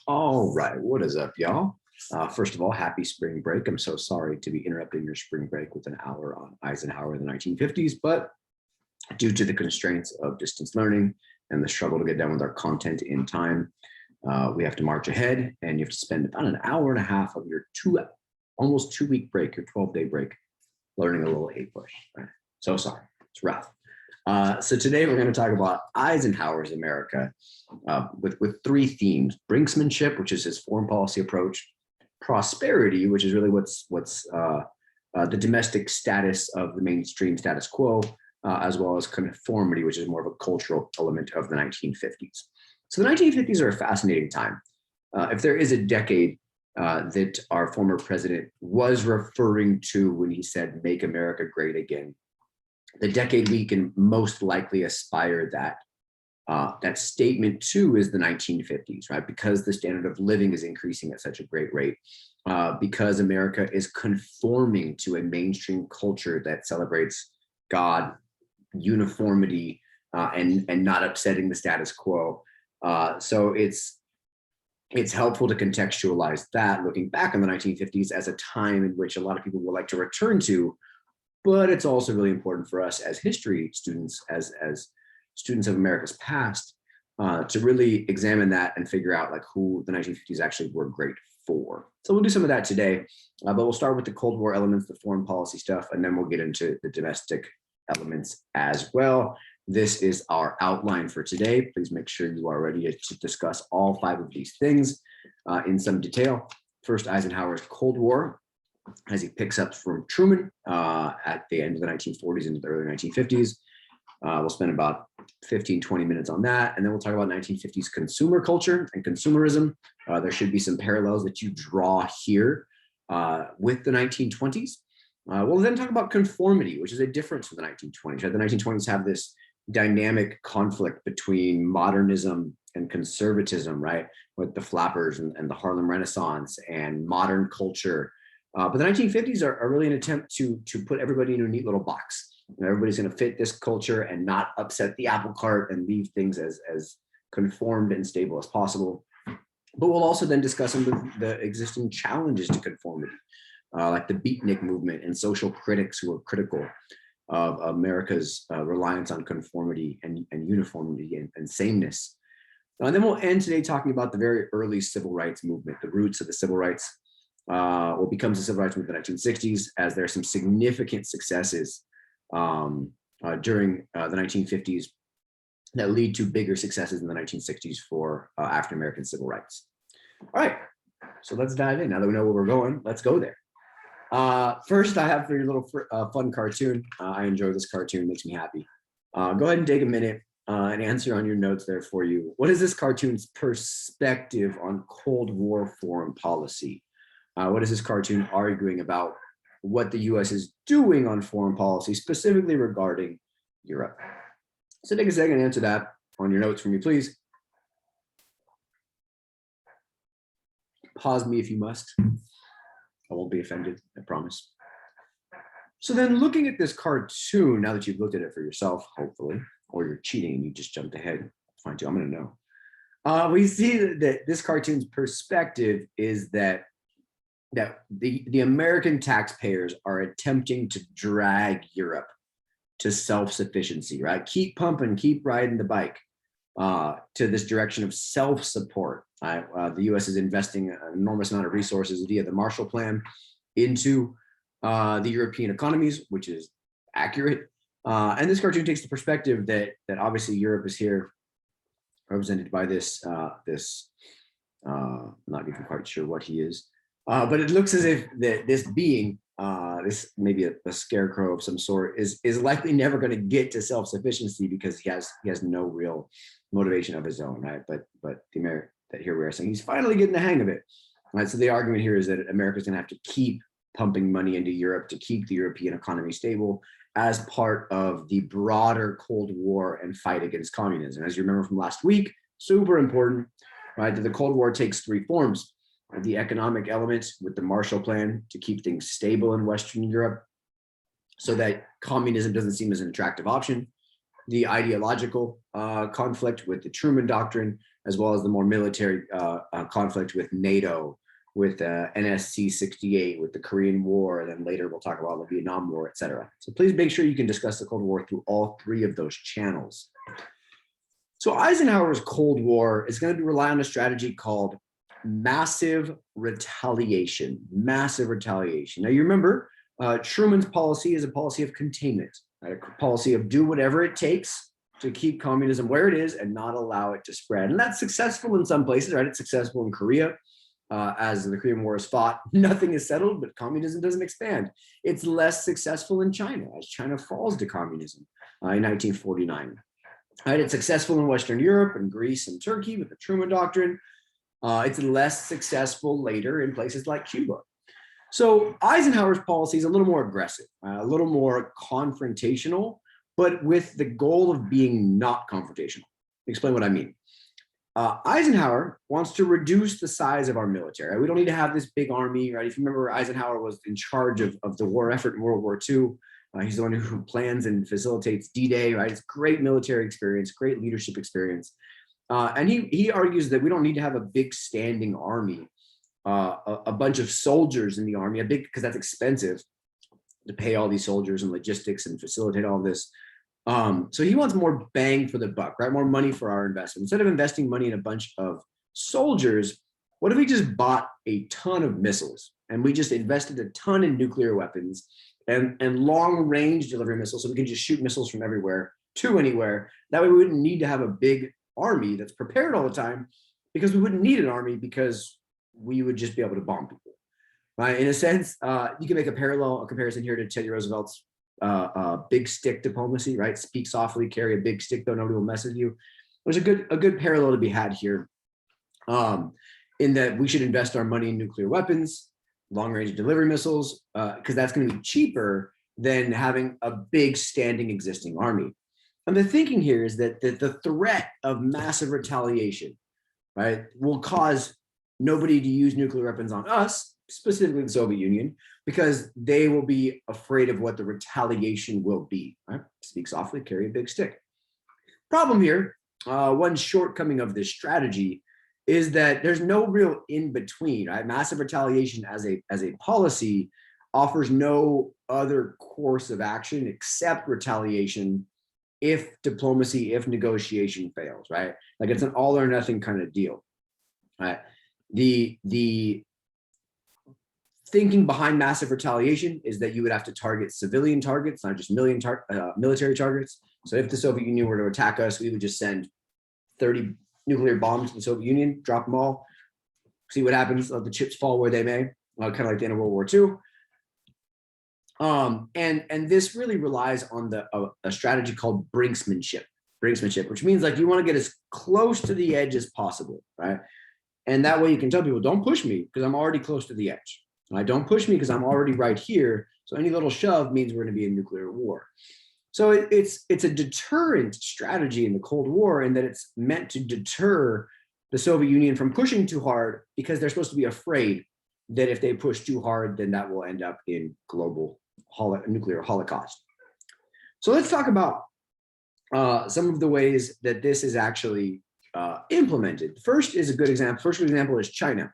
All right, what is up, y'all? First of all, happy spring break. I'm so sorry to be interrupting your spring break with an hour on Eisenhower in the 1950s, but due to the constraints of distance learning and the struggle to get done with our content in time, we have to march ahead, and you have to spend about an hour and a half of your almost 2-week break, your 12-day break, learning a little 8-push. Right? So sorry, it's rough. So today we're going to talk about Eisenhower's America with 3 themes: Brinksmanship, which is his foreign policy approach; prosperity, which is really what's the domestic status of the mainstream status quo, as well as conformity, which is more of a cultural element of the 1950s. So the 1950s are a fascinating time. If there is a decade that our former president was referring to when he said, "Make America Great Again," the decade we can most likely aspire that statement to is the 1950s, right? Because the standard of living is increasing at such a great rate, because America is conforming to a mainstream culture that celebrates God, uniformity, and not upsetting the status quo. So it's helpful to contextualize that, looking back on the 1950s as a time in which a lot of people would like to return to. But it's also really important for us as history students, as students of America's past, to really examine that and figure out like who the 1950s actually were great for. So we'll do some of that today, but we'll start with the Cold War elements, the foreign policy stuff, and then we'll get into the domestic elements as well. This is our outline for today. Please make sure you are ready to discuss all 5 of these things in some detail. First, Eisenhower's Cold War, as he picks up from Truman at the end of the 1940s into the early 1950s. We'll spend about 15-20 minutes on that, and then we'll talk about 1950s consumer culture and consumerism. There should be some parallels that you draw here with the 1920s. We'll then talk about conformity, which is a difference from the 1920s. Right? The 1920s have this dynamic conflict between modernism and conservatism, right? With the flappers and the Harlem Renaissance and modern culture. But the 1950s are really an attempt to put everybody in a neat little box. Everybody's going to fit this culture and not upset the apple cart and leave things as conformed and stable as possible. But we'll also then discuss some of the existing challenges to conformity, like the beatnik movement and social critics who are critical of America's reliance on conformity and uniformity and sameness. And then we'll end today talking about the very early civil rights movement, the roots of the civil rights, what becomes the civil rights movement in the 1960s, as there are some significant successes during the 1950s that lead to bigger successes in the 1960s for African American civil rights. All right, so let's dive in. Now that we know where we're going, let's go there. First, I have for your little fun cartoon. I enjoy this cartoon, makes me happy. Go ahead and take a minute and answer on your notes there for you. What is this cartoon's perspective on Cold War foreign policy? What is this cartoon arguing about what the U.S. is doing on foreign policy, specifically regarding Europe? So take a second and answer that on your notes for me, please. Pause me if you must. I won't be offended, I promise. So then, looking at this cartoon, now that you've looked at it for yourself, hopefully, or you're cheating and you just jumped ahead, fine too, I'm going to know. We see that this cartoon's perspective is that the American taxpayers are attempting to drag Europe to self-sufficiency, right? Keep pumping, keep riding the bike to this direction of self-support. The U.S. is investing an enormous amount of resources via the Marshall Plan into the European economies, which is accurate. And this cartoon takes the perspective that obviously Europe is here, represented by this, I'm not even quite sure what he is. But it looks as if this being, this maybe a scarecrow of some sort, is likely never going to get to self-sufficiency because he has no real motivation of his own, right? But the American that here we are saying he's finally getting the hang of it, right? So the argument here is that America's going to have to keep pumping money into Europe to keep the European economy stable as part of the broader Cold War and fight against communism. As you remember from last week, super important, right? That the Cold War takes 3 forms. The economic element with the Marshall Plan to keep things stable in Western Europe so that communism doesn't seem as an attractive option. The ideological conflict with the Truman Doctrine as well as the more military conflict with NATO, with NSC 68, with the Korean War, and then later we'll talk about the Vietnam War, etc. So please make sure you can discuss the Cold War through all three of those channels. So Eisenhower's Cold War is going to rely on a strategy called massive retaliation. Massive retaliation. Now you remember Truman's policy is a policy of containment, right? A policy of do whatever it takes to keep communism where it is and not allow it to spread. And that's successful in some places, right? It's successful in Korea. As the Korean War is fought, nothing is settled, but communism doesn't expand. It's less successful in China as China falls to communism in 1949. Right, it's successful in Western Europe and Greece and Turkey with the Truman Doctrine. It's less successful later in places like Cuba. So Eisenhower's policy is a little more aggressive, a little more confrontational, but with the goal of being not confrontational. Explain what I mean. Eisenhower wants to reduce the size of our military. Right? We don't need to have this big army, right? If you remember, Eisenhower was in charge of the war effort in World War II. He's the one who plans and facilitates D-Day, right? It's great military experience, great leadership experience. And he argues that we don't need to have a big standing army, a bunch of soldiers in the army, because that's expensive to pay all these soldiers and logistics and facilitate all this. So he wants more bang for the buck, right? More money for our investment. Instead of investing money in a bunch of soldiers, what if we just bought a ton of missiles and we just invested a ton in nuclear weapons and long range delivery missiles, so we can just shoot missiles from everywhere to anywhere. That way we wouldn't need to have a big army that's prepared all the time, because we wouldn't need an army because we would just be able to bomb people, right? In a sense, you can make a comparison here to Teddy Roosevelt's big stick diplomacy, right? Speak softly, carry a big stick, though nobody will mess with you. There's a good parallel to be had here, in that we should invest our money in nuclear weapons, long-range delivery missiles, because that's going to be cheaper than having a big standing existing army. And the thinking here is that the threat of massive retaliation, right, will cause nobody to use nuclear weapons on us, specifically the Soviet Union, because they will be afraid of what the retaliation will be. Right? Speak softly, carry a big stick. Problem here, one shortcoming of this strategy is that there's no real in between. Right? Massive retaliation as a policy offers no other course of action except retaliation if diplomacy, if negotiation fails. Right? Like it's an all or nothing kind of deal. Right? The thinking behind massive retaliation is that you would have to target civilian targets, not just military targets. So if the Soviet Union were to attack us, we would just send 30 nuclear bombs to the Soviet Union, drop them all, see what happens, let the chips fall where they may, kind of like the end of World War II. And this really relies on a strategy called Brinksmanship, which means like you want to get as close to the edge as possible, right? And that way you can tell people, don't push me because I'm already close to the edge. Don't push me because I'm already right here. So any little shove means we're going to be in nuclear war. So it's a deterrent strategy in the Cold War, in that it's meant to deter the Soviet Union from pushing too hard, because they're supposed to be afraid that if they push too hard, then that will end up in global nuclear holocaust. So let's talk about some of the ways that this is actually implemented. First good example is China.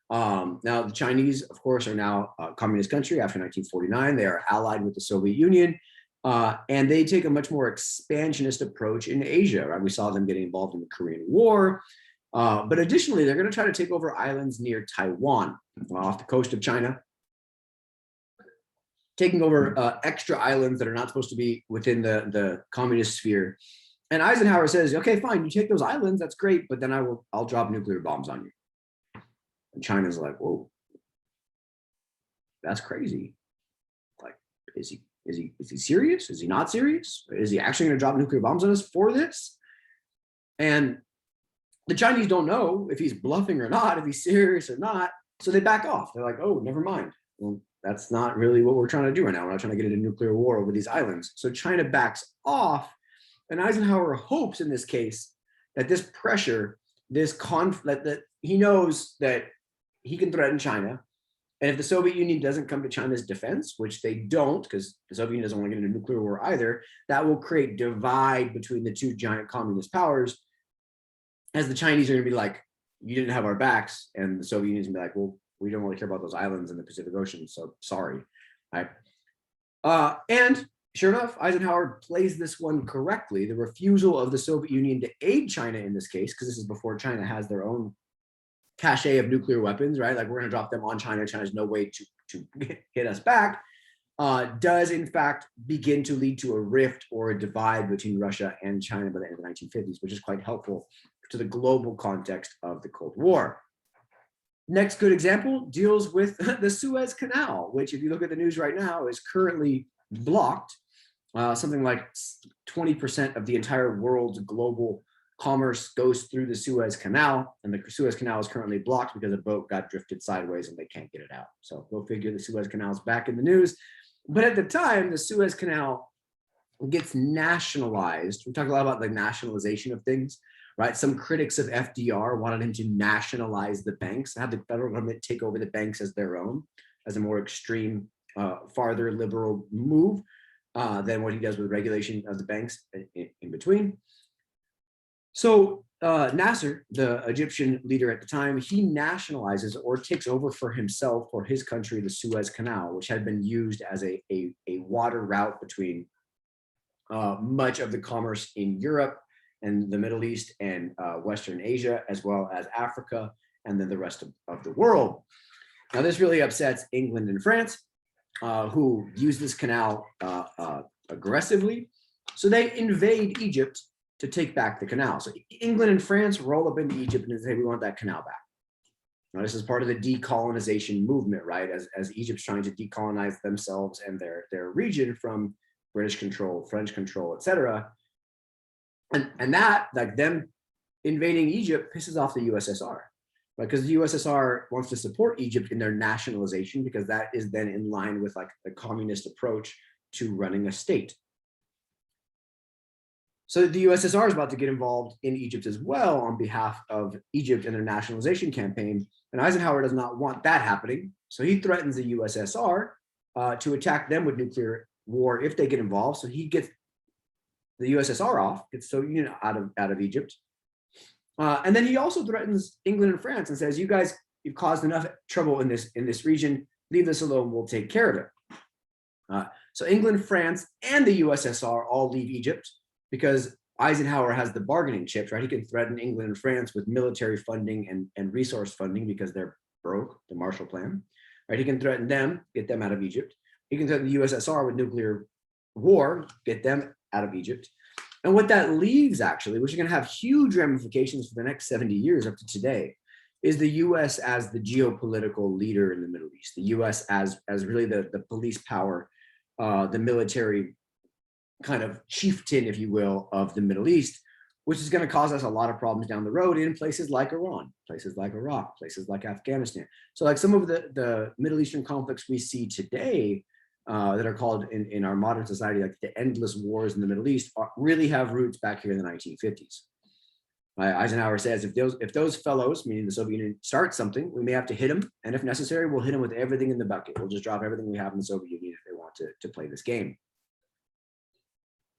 Now the Chinese, of course, are now a communist country after 1949. They are allied with the Soviet Union, and they take a much more expansionist approach in Asia. Right? We saw them getting involved in the Korean War, but additionally, they're going to try to take over islands near Taiwan, off the coast of China, taking over extra islands that are not supposed to be within the communist sphere. And Eisenhower says, okay, fine, you take those islands, that's great, but then I'll drop nuclear bombs on you. And China's like, whoa, that's crazy. Like, is he serious? Is he not serious? Is he actually going to drop nuclear bombs on us for this? And the Chinese don't know if he's bluffing or not, if he's serious or not. So they back off. They're like, oh, never mind. Well, that's not really what we're trying to do right now. We're not trying to get into nuclear war over these islands. So China backs off. And Eisenhower hopes in this case that this pressure, this conflict, that he knows that he can threaten China. And if the Soviet Union doesn't come to China's defense, which they don't, because the Soviet Union doesn't want to get into nuclear war either, that will create divide between the two giant communist powers. as the Chinese are going to be like, you didn't have our backs, and the Soviet Union's going to be like, well, we don't really care about those islands in the Pacific Ocean, so sorry. Right? And sure enough, Eisenhower plays this one correctly. The refusal of the Soviet Union to aid China in this case, because this is before China has their own cache of nuclear weapons, right? Like, we're going to drop them on China. China's no way to hit us back. Does in fact begin to lead to a rift or a divide between Russia and China by the end of the 1950s, which is quite helpful to the global context of the Cold War. Next good example deals with the Suez Canal, which, if you look at the news right now, is currently blocked. Something like 20% of the entire world's global commerce goes through the Suez Canal, and the Suez Canal is currently blocked because a boat got drifted sideways and they can't get it out. So go figure, the Suez Canal is back in the news. But at the time, the Suez Canal gets nationalized. We talk a lot about the nationalization of things, right? Some critics of FDR wanted him to nationalize the banks, have the federal government take over the banks as their own, as a more extreme, farther liberal move than what he does with regulation of the banks in between. So Nasser, the Egyptian leader at the time, he nationalizes or takes over for himself or his country the Suez Canal, which had been used as a water route between much of the commerce in Europe and the Middle East and Western Asia, as well as Africa, and then the rest of the world. Now, this really upsets England and France, who use this canal aggressively. So they invade Egypt to take back the canal. So England and France roll up into Egypt and say, we want that canal back. Now, this is part of the decolonization movement, right? As Egypt's trying to decolonize themselves and their region from British control, French control, etc. And that, like them invading Egypt, pisses off the USSR, right? Because the USSR wants to support Egypt in their nationalization, because that is then in line with like the communist approach to running a state. So the USSR is about to get involved in Egypt as well on behalf of Egypt and their nationalization campaign. And Eisenhower does not want that happening. So he threatens the USSR to attack them with nuclear war if they get involved. So he gets the USSR off, gets the Soviet Union out of Egypt. And then he also threatens England and France and says, you guys, you've caused enough trouble in this region. Leave this alone. We'll take care of it. So England, France, and the USSR all leave Egypt, because Eisenhower has the bargaining chips, right? He can threaten England and France with military funding and resource funding because they're broke, the Marshall Plan, right? He can threaten them, get them out of Egypt. He can threaten the USSR with nuclear war, get them out of Egypt. And what that leaves, actually, which is going to have huge ramifications for the next 70 years up to today, is the US as the geopolitical leader in the Middle East, the US as really the police power, the military kind of chieftain, if you will, of the Middle East, which is going to cause us a lot of problems down the road in places like Iran, places like Iraq, places like Afghanistan. So like some of the Middle Eastern conflicts we see today that are called in our modern society, like the endless wars in the Middle East, really have roots back here in the 1950s. Eisenhower says, if those fellows, meaning the Soviet Union, start something, we may have to hit them. And if necessary, we'll hit them with everything in the bucket. We'll just drop everything we have in the Soviet Union if they want to play this game.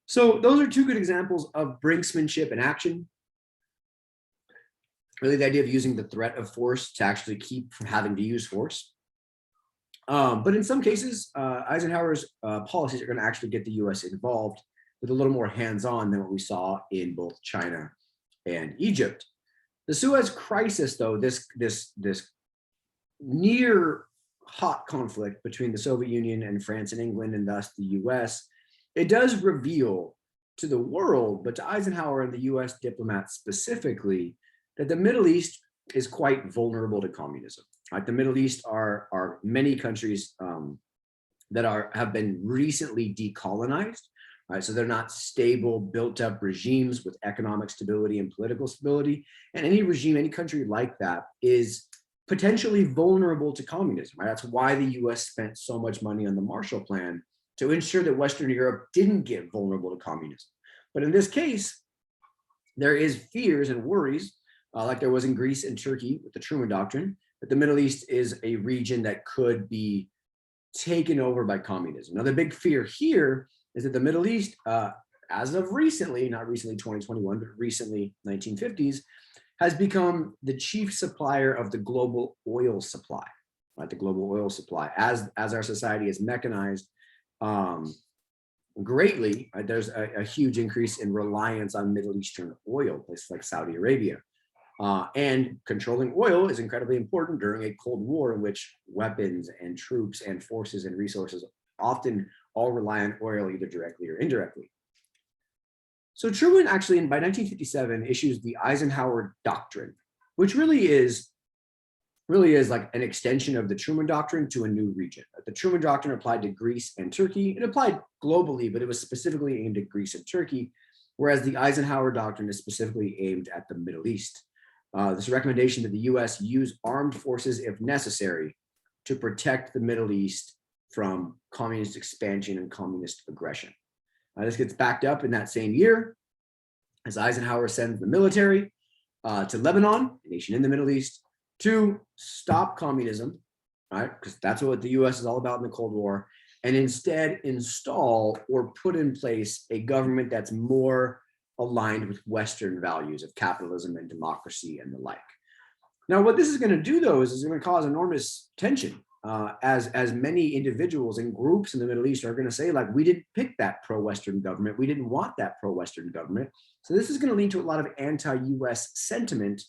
So those are two good examples of brinksmanship in action. Really the idea of using the threat of force to actually keep from having to use force. But in some cases, Eisenhower's policies are going to actually get the US involved with a little more hands-on than what we saw in both China and Egypt. The Suez Crisis, though, this near hot conflict between the Soviet Union and France and England, and thus the US, it does reveal to the world, but to Eisenhower and the US diplomats specifically, that the Middle East is quite vulnerable to communism. Right? The Middle East are many countries that have been recently decolonized. Right? So they're not stable, built-up regimes with economic stability and political stability. And any regime, any country like that is potentially vulnerable to communism. Right? That's why the US spent so much money on the Marshall Plan, to ensure that Western Europe didn't get vulnerable to communism. But in this case, there is fears and worries, like there was in Greece and Turkey with the Truman Doctrine, that the Middle East is a region that could be taken over by communism. Now, the big fear here is that the Middle East, as of recently, not recently 2021, but recently 1950s, has become the chief supplier of the global oil supply, right? The global oil supply, as our society is mechanized greatly, right? There's a huge increase in reliance on Middle Eastern oil, places like Saudi Arabia. And controlling oil is incredibly important during a Cold War in which weapons and troops and forces and resources often all rely on oil either directly or indirectly. So Truman actually, by 1957, issues the Eisenhower Doctrine, which really is like an extension of the Truman Doctrine to a new region. The Truman Doctrine applied to Greece and Turkey. It applied globally, but it was specifically aimed at Greece and Turkey, whereas the Eisenhower Doctrine is specifically aimed at the Middle East. This recommendation that the US use armed forces if necessary to protect the Middle East from communist expansion and communist aggression. This gets backed up in that same year as Eisenhower sends the military to Lebanon, a nation in the Middle East, to stop communism, right? Because that's what the US is all about in the Cold War, and instead install or put in place a government that's more aligned with Western values of capitalism and democracy and the like. Now, what this is going to do, though, is it's going to cause enormous tension, as many individuals and groups in the Middle East are going to say, like, we didn't pick that pro-Western government. We didn't want that pro-Western government. So this is going to lead to a lot of anti-US sentiment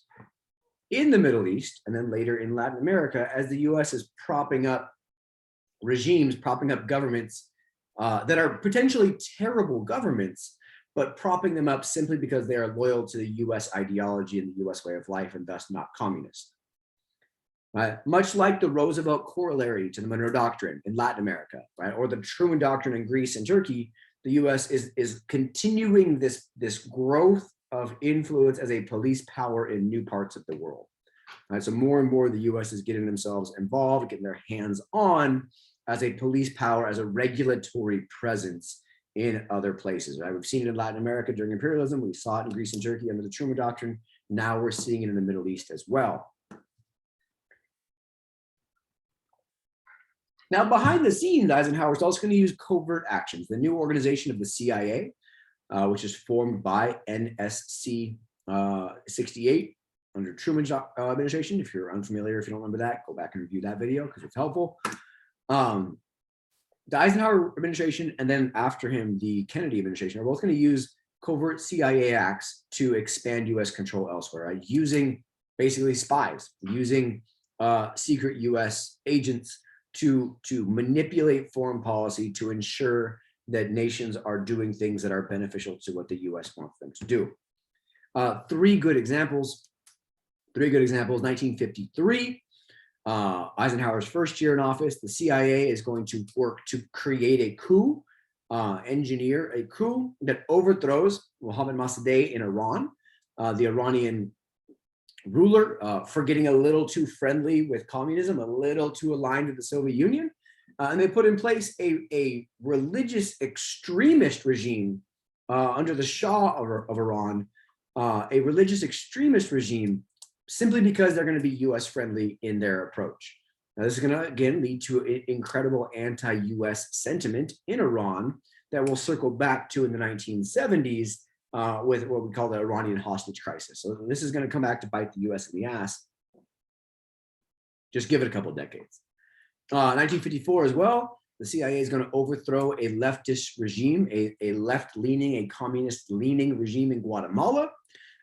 in the Middle East, and then later in Latin America, as the US is propping up regimes, propping up governments that are potentially terrible governments, but propping them up simply because they are loyal to the US ideology and the US way of life and thus not communist. Much like the Roosevelt corollary to the Monroe Doctrine in Latin America, right, or the Truman Doctrine in Greece and Turkey, the US is continuing this growth of influence as a police power in new parts of the world. So more and more the US is getting themselves involved, getting their hands on as a police power, as a regulatory presence in other places. Right? We've seen it in Latin America during imperialism. We saw it in Greece and Turkey under the Truman Doctrine. Now we're seeing it in the Middle East as well. Now, behind the scenes, Eisenhower is also going to use covert actions, the new organization of the CIA, which is formed by NSC 68 under Truman's administration. If you're unfamiliar, if you don't remember that, go back and review that video because it's helpful. The Eisenhower administration and then after him, the Kennedy administration are both going to use covert CIA acts to expand US control elsewhere, right? Using basically spies, using secret US agents to manipulate foreign policy to ensure that nations are doing things that are beneficial to what the US wants them to do. Three good examples, 1953, Eisenhower's first year in office, the CIA is going to work to create a coup, engineer a coup that overthrows Mohammad Mossadegh in Iran, the Iranian ruler, for getting a little too friendly with communism, a little too aligned with the Soviet Union. And they put in place a religious extremist regime under the Shah of Iran, a religious extremist regime, simply because they're going to be US friendly in their approach. Now, this is going to, again, lead to incredible anti-US sentiment in Iran that we'll circle back to in the 1970s with what we call the Iranian hostage crisis. So this is going to come back to bite the US in the ass. Just give it a couple of decades. 1954 as well, the CIA is going to overthrow a leftist regime, a left-leaning, a communist-leaning regime in Guatemala,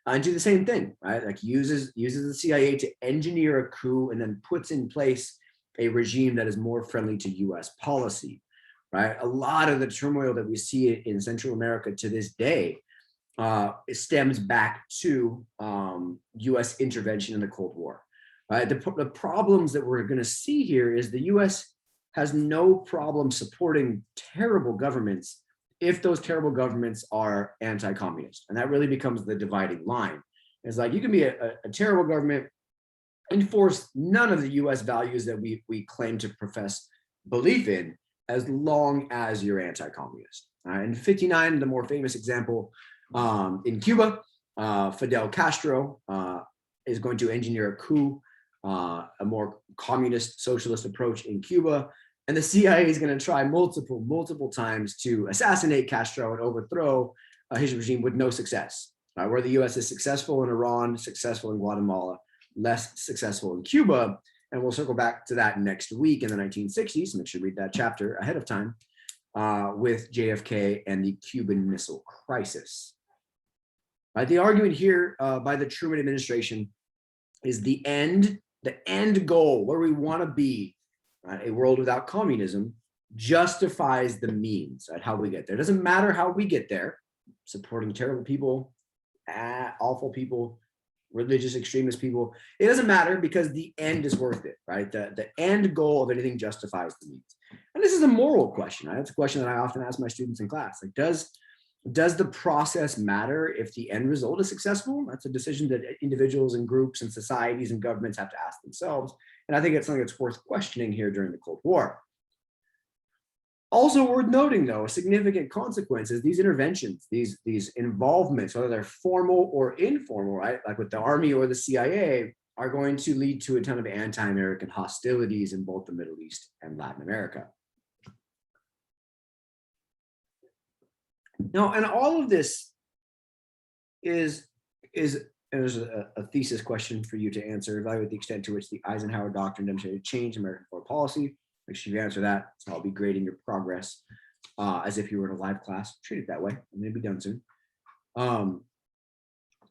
and do the same thing, right? Like uses the CIA to engineer a coup and then puts in place a regime that is more friendly to US policy, right? A lot of the turmoil that we see in Central America to this day stems back to US intervention in the Cold War. Right? The problems that we're going to see here is the US has no problem supporting terrible governments if those terrible governments are anti-communist. And that really becomes the dividing line. It's like you can be a terrible government, enforce none of the US values that we claim to profess belief in, as long as you're anti-communist. In 59, the more famous example in Cuba, Fidel Castro is going to engineer a coup, a more communist socialist approach in Cuba. And the CIA is going to try multiple times to assassinate Castro and overthrow his regime with no success. where the US is successful in Iran, successful in Guatemala, less successful in Cuba. And we'll circle back to that next week in the 1960s. Make sure you read that chapter ahead of time with JFK and the Cuban Missile Crisis. The argument here by the Truman administration is the end goal, where we want to be, a world without communism, justifies the means, how we get there. It doesn't matter how we get there, supporting terrible people, awful people, religious extremist people. It doesn't matter because the end is worth it, right? The end goal of anything justifies the means. And this is a moral question, right? That's a question that I often ask my students in class. Like, does the process matter if the end result is successful? That's a decision that individuals and groups and societies and governments have to ask themselves. And I think it's something that's worth questioning here during the Cold War. Also worth noting, though, a significant consequence is these interventions, these involvements, whether they're formal or informal, right, like with the Army or the CIA, are going to lead to a ton of anti-American hostilities in both the Middle East and Latin America. Now, and all of this is and there's a thesis question for you to answer: evaluate the extent to which the Eisenhower Doctrine demonstrated change in American foreign policy. Make sure you answer that. So I'll be grading your progress as if you were in a live class. Treat it that way. I'm going to be done soon.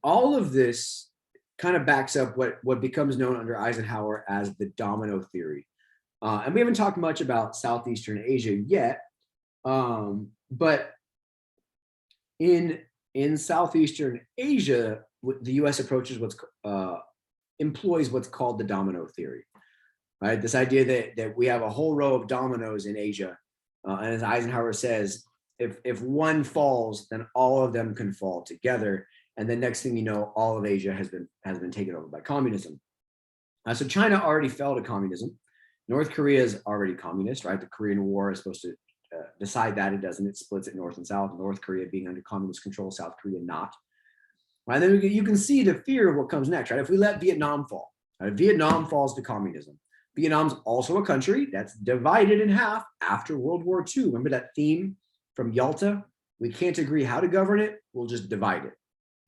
All of this kind of backs up what becomes known under Eisenhower as the domino theory. And we haven't talked much about Southeastern Asia yet, but in Southeastern Asia, the U.S. approaches employs what's called the domino theory. Right, this idea that we have a whole row of dominoes in Asia, and as Eisenhower says, if one falls, then all of them can fall together, and the next thing you know, all of Asia has been taken over by communism. So China already fell to communism. North Korea is already communist, right? The Korean War is supposed to decide that. It doesn't. It splits it north and south. North Korea being under communist control, South Korea not. Right, then you can see the fear of what comes next, right? If we let Vietnam fall, right? Vietnam falls to communism. Vietnam's also a country that's divided in half after World War II. Remember that theme from Yalta? We can't agree how to govern it, we'll just divide it,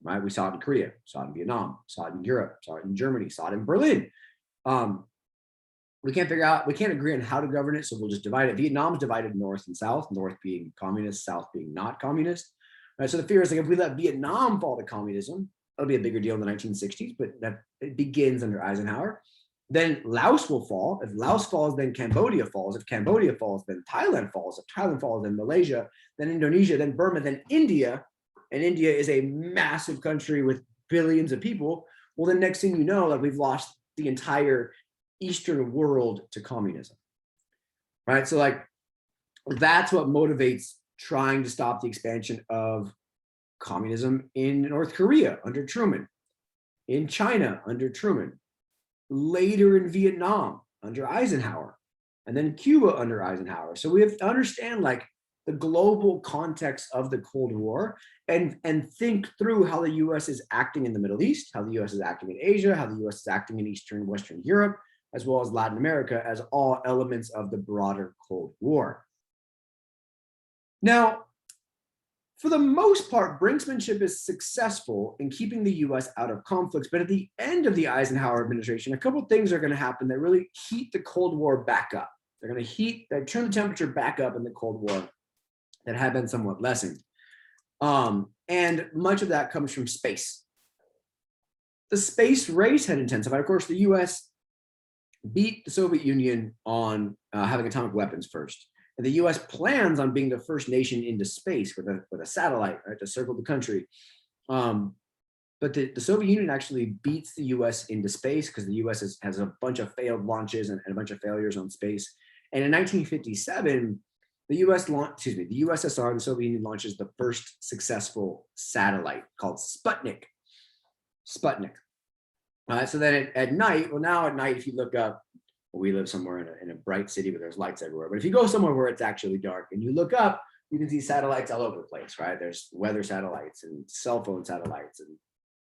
right? We saw it in Korea, saw it in Vietnam, saw it in Europe, saw it in Germany, saw it in Berlin. We can't agree on how to govern it, so we'll just divide it. Vietnam's divided north and south, north being communist, south being not communist. Right, so the fear is like if we let Vietnam fall to communism, that'll be a bigger deal in the 1960s, but it begins under Eisenhower. Then Laos will fall. If Laos falls, then Cambodia falls. If Cambodia falls, then Thailand falls. If Thailand falls, then Malaysia, then Indonesia, then Burma, then India. And India is a massive country with billions of people. Well, the next thing you know, like we've lost the entire Eastern world to communism, right? So like that's what motivates trying to stop the expansion of communism in North Korea under Truman, in China under Truman, later in Vietnam under Eisenhower, and then Cuba under Eisenhower. So we have to understand like the global context of the Cold War and think through how the US is acting in the Middle East, how the US is acting in Asia, how the US is acting in Eastern and Western Europe, as well as Latin America, as all elements of the broader Cold War. Now, for the most part, Brinksmanship is successful in keeping the US out of conflicts, but at the end of the Eisenhower administration, a couple of things are going to happen that really heat the Cold War back up. They're going to turn the temperature back up in the Cold War that had been somewhat lessened. And much of that comes from space. The space race had intensified. Of course, the US beat the Soviet Union on having atomic weapons first. And the US plans on being the first nation into space with a satellite, right, to circle the country. But the Soviet Union actually beats the US into space because the US has a bunch of failed launches and a bunch of failures on space. And in 1957, the USSR, the Soviet Union, launches the first successful satellite called Sputnik. So then at night, well, now at night, if you look up, we live somewhere in a bright city where there's lights everywhere. But if you go somewhere where it's actually dark and you look up, you can see satellites all over the place, right? There's weather satellites and cell phone satellites and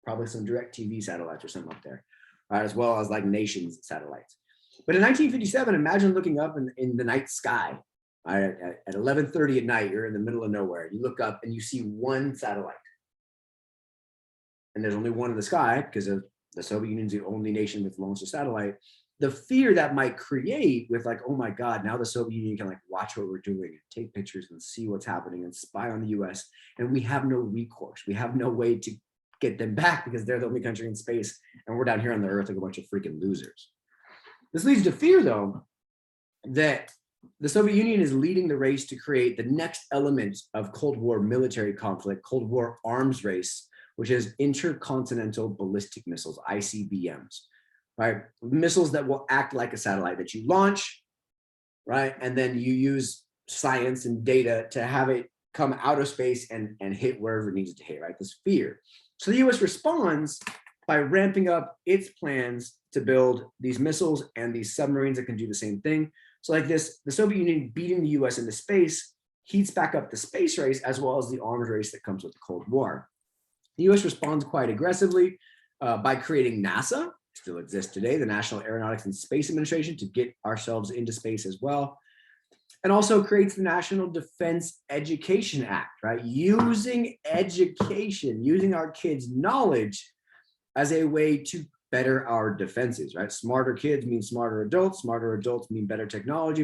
probably some direct TV satellites or something up there, right? As well as like nations satellites. But in 1957, imagine looking up in the night sky, right? At 11:30 at night, you're in the middle of nowhere. You look up and you see one satellite. and there's only one in the sky because of the Soviet Union's the only nation that's launched a satellite, the fear that might create with like, oh my God, now the Soviet Union can like watch what we're doing and take pictures and see what's happening and spy on the US. And we have no recourse. We have no way to get them back because they're the only country in space. And we're down here on the earth like a bunch of freaking losers. This leads to fear though, that the Soviet Union is leading the race to create the next element of Cold War military conflict, Cold War arms race, which is intercontinental ballistic missiles, ICBMs. Right? Missiles that will act like a satellite that you launch, right? And then you use science and data to have it come out of space and hit wherever it needs to hit, right? This fear. So the US responds by ramping up its plans to build these missiles and these submarines that can do the same thing. So like this, the Soviet Union beating the US into space heats back up the space race as well as the arms race that comes with the Cold War. The US responds quite aggressively by creating NASA, still exists today, the National Aeronautics and Space Administration, to get ourselves into space as well. And also creates the National Defense Education Act, right? Using education, using our kids' knowledge as a way to better our defenses, right? Smarter kids mean smarter adults mean better technology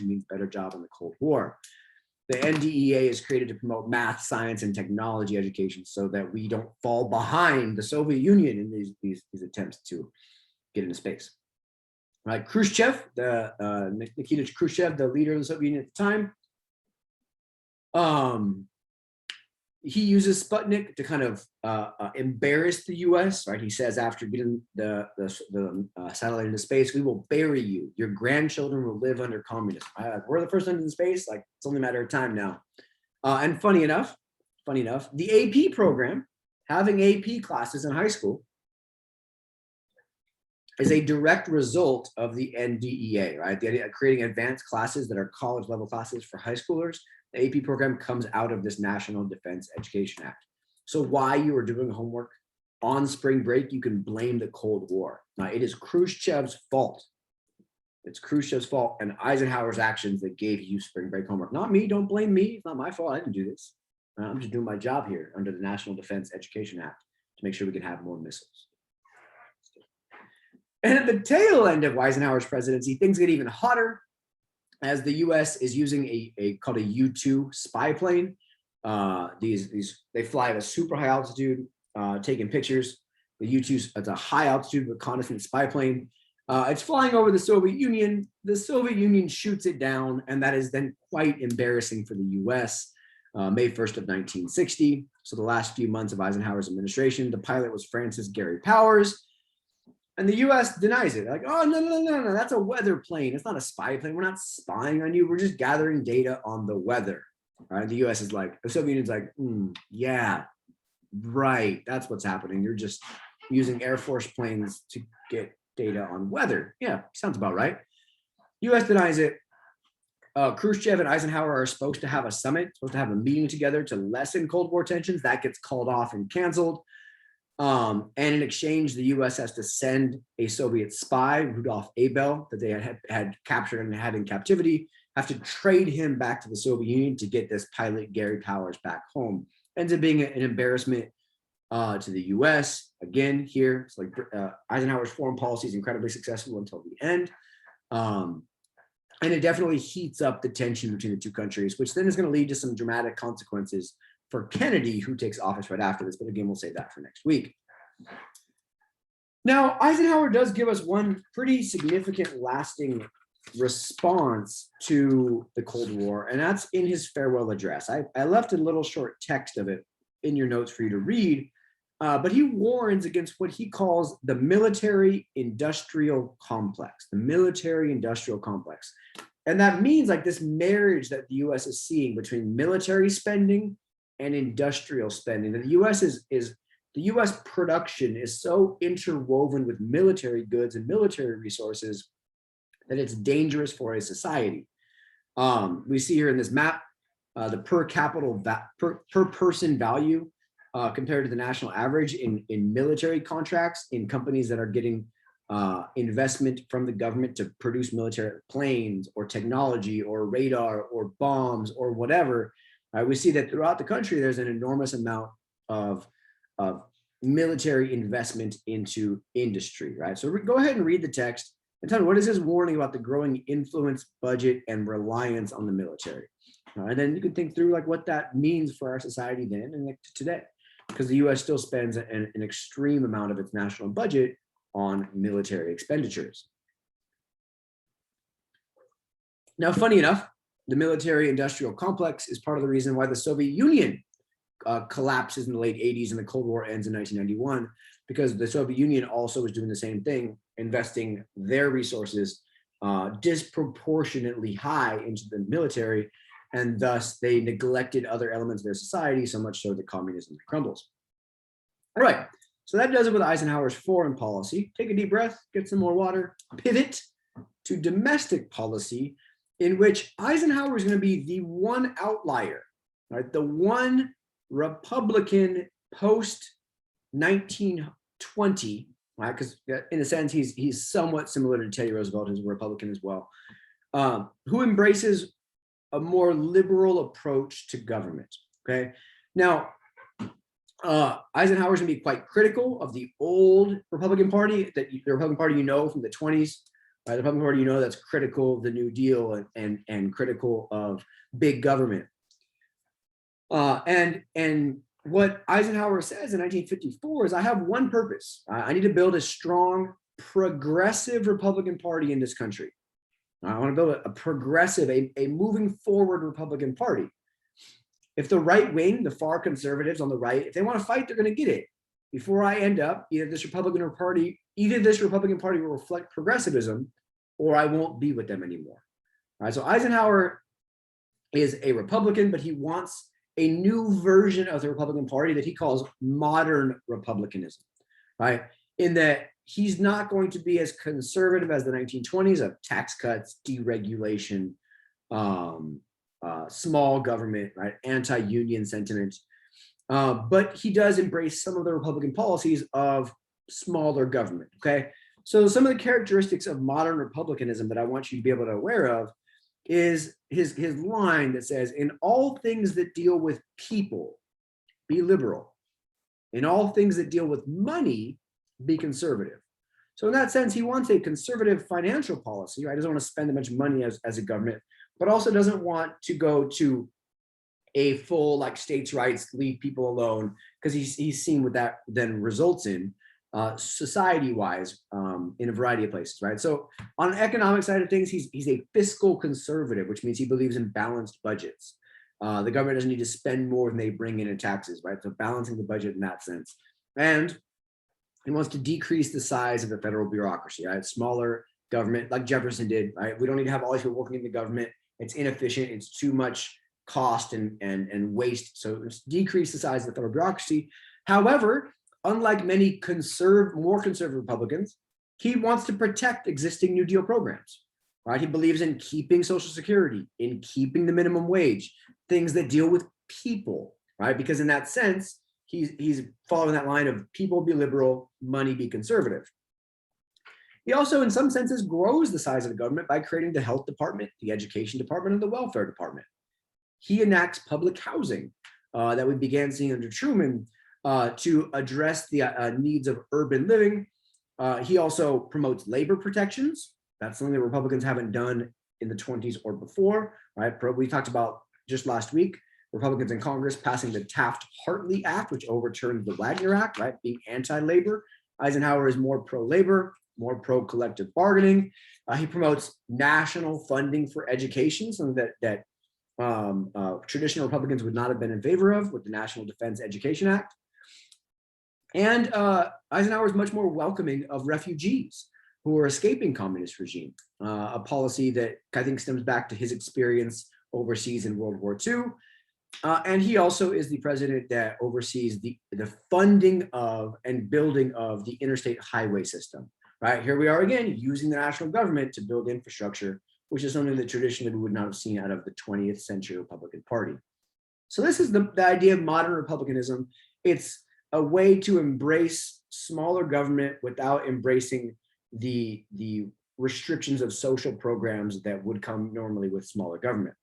means better job in the Cold War. The NDEA is created to promote math, science, and technology education so that we don't fall behind the Soviet Union in these attempts to get into space. Right, Khrushchev, Nikita Khrushchev, the leader of the Soviet Union at the time, he uses Sputnik to kind of embarrass the US, right? He says after getting the satellite into space, we will bury you. Your grandchildren will live under communism. We're the first ones in space, like it's only a matter of time now. And funny enough, the AP program, having AP classes in high school, is a direct result of the NDEA, right? The idea of creating advanced classes that are college level classes for high schoolers. The AP program comes out of this National Defense Education Act. So while you are doing homework on spring break, you can blame the Cold War. Now, it is Khrushchev's fault. It's Khrushchev's fault and Eisenhower's actions that gave you spring break homework. Not me, don't blame me. It's not my fault, I didn't do this. I'm just doing my job here under the National Defense Education Act to make sure we can have more missiles. And at the tail end of Eisenhower's presidency, things get even hotter as the US is using a called a U-2 spy plane. They fly at a super high altitude, taking pictures. The U-2, it's a high altitude reconnaissance spy plane. It's flying over the Soviet Union. The Soviet Union shoots it down, and that is then quite embarrassing for the US. May 1st of 1960. So the last few months of Eisenhower's administration, the pilot was Francis Gary Powers. And the US denies it. They're like, oh, no, that's a weather plane. It's not a spy plane. We're not spying on you. We're just gathering data on the weather. Right? The US is like, the Soviet Union's like, yeah, right. That's what's happening. You're just using Air Force planes to get data on weather. Yeah, sounds about right. US denies it. Khrushchev and Eisenhower are supposed to have a summit, supposed to have a meeting together to lessen Cold War tensions. That gets called off and canceled. And in exchange, the US has to send a Soviet spy, Rudolf Abel, that they had captured and had in captivity, have to trade him back to the Soviet Union to get this pilot, Gary Powers, back home. Ends up being an embarrassment to the US. Again, here, it's like Eisenhower's foreign policy is incredibly successful until the end. And it definitely heats up the tension between the two countries, which then is going to lead to some dramatic consequences for Kennedy, who takes office right after this. But again, we'll save that for next week. Now, Eisenhower does give us one pretty significant lasting response to the Cold War, and that's in his farewell address. I left a little short text of it in your notes for you to read, but he warns against what he calls the military-industrial complex, And that means like this marriage that the US is seeing between military spending and industrial spending. And the US production is so interwoven with military goods and military resources that it's dangerous for a society. We see here in this map, the per person value compared to the national average in military contracts in companies that are getting investment from the government to produce military planes or technology or radar or bombs or whatever. We see that throughout the country, there's an enormous amount of military investment into industry, right? So go ahead and read the text and tell me, what is this warning about the growing influence, budget, and reliance on the military? And then you can think through like what that means for our society then and like today, because the US still spends an extreme amount of its national budget on military expenditures. Now, funny enough, the military industrial complex is part of the reason why the Soviet Union collapses in the late 80s and the Cold War ends in 1991, because the Soviet Union also was doing the same thing, investing their resources disproportionately high into the military, and thus they neglected other elements of their society, so much so that communism crumbles. All right, so that does it with Eisenhower's foreign policy. Take a deep breath, get some more water, pivot to domestic policy, in which Eisenhower is going to be the one outlier, right? The one Republican post 1920, right? Because in a sense, he's somewhat similar to Teddy Roosevelt, who's a Republican as well, who embraces a more liberal approach to government. Okay, now Eisenhower is going to be quite critical of the old Republican Party, the Republican Party you know from the 20s. The Republican Party, you know, that's critical of the New Deal and critical of big government. And what Eisenhower says in 1954 is, I have one purpose. I need to build a strong, progressive Republican Party in this country. I want to build a progressive, a moving forward Republican Party. If the right wing, the far conservatives on the right, if they want to fight, they're going to get it. Before I end up, either this Republican Party will reflect progressivism, or I won't be with them anymore. All right, so Eisenhower is a Republican, but he wants a new version of the Republican Party that he calls modern republicanism, right? In that he's not going to be as conservative as the 1920s of tax cuts, deregulation, small government, right? Anti-union sentiment. But he does embrace some of the Republican policies of smaller government, okay? So some of the characteristics of modern republicanism that I want you to be able to aware of is his line that says, in all things that deal with people, be liberal. In all things that deal with money, be conservative. So in that sense, he wants a conservative financial policy, right? He doesn't want to spend a bunch of money as a government, but also doesn't want to go to a full like states' rights, leave people alone, because he's seen what that then results in society-wise in a variety of places, right? So on an economic side of things, he's a fiscal conservative, which means he believes in balanced budgets. The government doesn't need to spend more than they bring in taxes, right? So balancing the budget in that sense. And he wants to decrease the size of the federal bureaucracy, right? Smaller government, like Jefferson did, right? We don't need to have all these people working in the government. It's inefficient. It's too much cost and waste. So it's decrease the size of the federal bureaucracy. However, unlike many more conservative Republicans, he wants to protect existing New Deal programs, right? He believes in keeping Social Security, in keeping the minimum wage, things that deal with people, right? Because in that sense, he's following that line of people be liberal, money be conservative. He also, in some senses, grows the size of the government by creating the health department, the education department, and the welfare department. He enacts public housing that we began seeing under Truman to address the needs of urban living. He also promotes labor protections. That's something that Republicans haven't done in the 20s or before, right? We talked about just last week, Republicans in Congress passing the Taft-Hartley Act, which overturned the Wagner Act, right? Being anti-labor. Eisenhower is more pro-labor, more pro-collective bargaining. He promotes national funding for education, something that traditional Republicans would not have been in favor of with the National Defense Education Act. And Eisenhower is much more welcoming of refugees who are escaping communist regime, a policy that I think stems back to his experience overseas in World War II. And he also is the president that oversees the funding of and building of the interstate highway system, right? Here we are again, using the national government to build infrastructure, which is something that traditionally we would not have seen out of the 20th century Republican Party. So this is the idea of modern republicanism. It's a way to embrace smaller government without embracing the restrictions of social programs that would come normally with smaller government.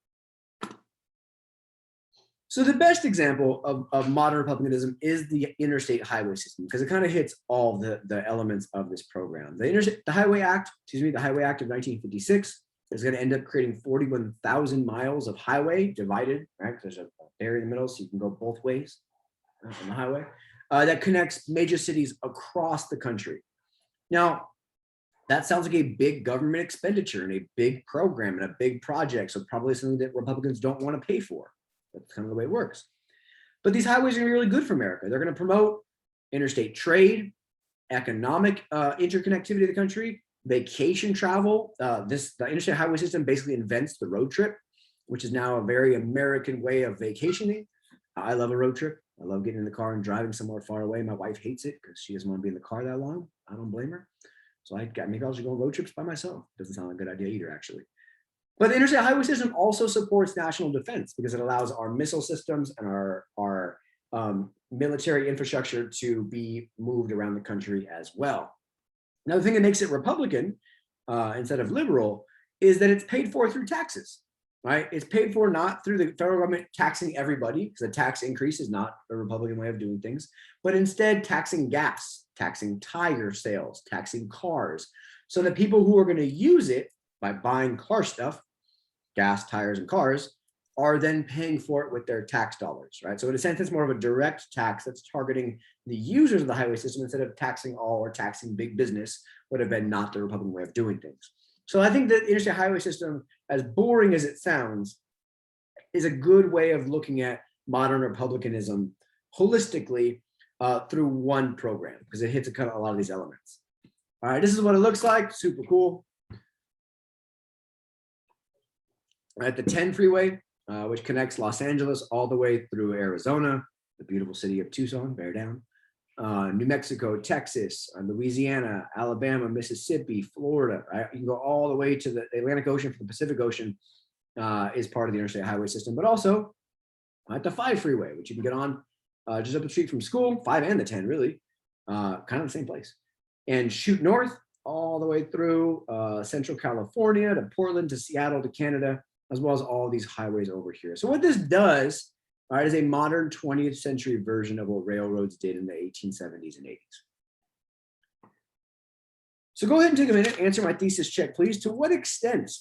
So the best example of modern republicanism is the interstate highway system, because it kind of hits all the elements of this program. The Highway Act of 1956 is going to end up creating 41,000 miles of highway divided, right? There's a area in the middle, so you can go both ways on the highway that connects major cities across the country. Now, that sounds like a big government expenditure and a big program and a big project, so probably something that Republicans don't want to pay for. That's kind of the way it works. But these highways are going to be really good for America. They're going to promote interstate trade, economic interconnectivity of the country, vacation travel. The interstate highway system basically invents the road trip, which is now a very American way of vacationing. I love a road trip. I love getting in the car and driving somewhere far away. My wife hates it because she doesn't want to be in the car that long. I don't blame her. So maybe I'll just go on road trips by myself. Doesn't sound like a good idea either, actually. But the interstate highway system also supports national defense because it allows our missile systems and our military infrastructure to be moved around the country as well. Now, the thing that makes it Republican instead of liberal is that it's paid for through taxes, right? It's paid for not through the federal government taxing everybody, because a tax increase is not a Republican way of doing things, but instead taxing gas, taxing tire sales, taxing cars, so that people who are going to use it by buying car stuff, gas, tires, and cars, are then paying for it with their tax dollars, right? So in a sense, it's more of a direct tax that's targeting the users of the highway system instead of taxing all or taxing big business, would have been not the Republican way of doing things. So I think the interstate highway system, as boring as it sounds, is a good way of looking at modern republicanism holistically through one program, because it hits a lot of these elements. All right, this is what it looks like. Super cool. At the 10 freeway, which connects Los Angeles all the way through Arizona, the beautiful city of Tucson, bear down, New Mexico, Texas, Louisiana, Alabama, Mississippi, Florida, right? You can go all the way to the Atlantic Ocean from the Pacific Ocean is part of the interstate highway system, but also at the 5 freeway, which you can get on just up the street from school, 5 and the 10 really, kind of the same place, and shoot north all the way through Central California to Portland to Seattle to Canada, as well as all these highways over here. So what this does, all right, is a modern 20th century version of what railroads did in the 1870s and 80s. So go ahead and take a minute, answer my thesis check, please. To what extent,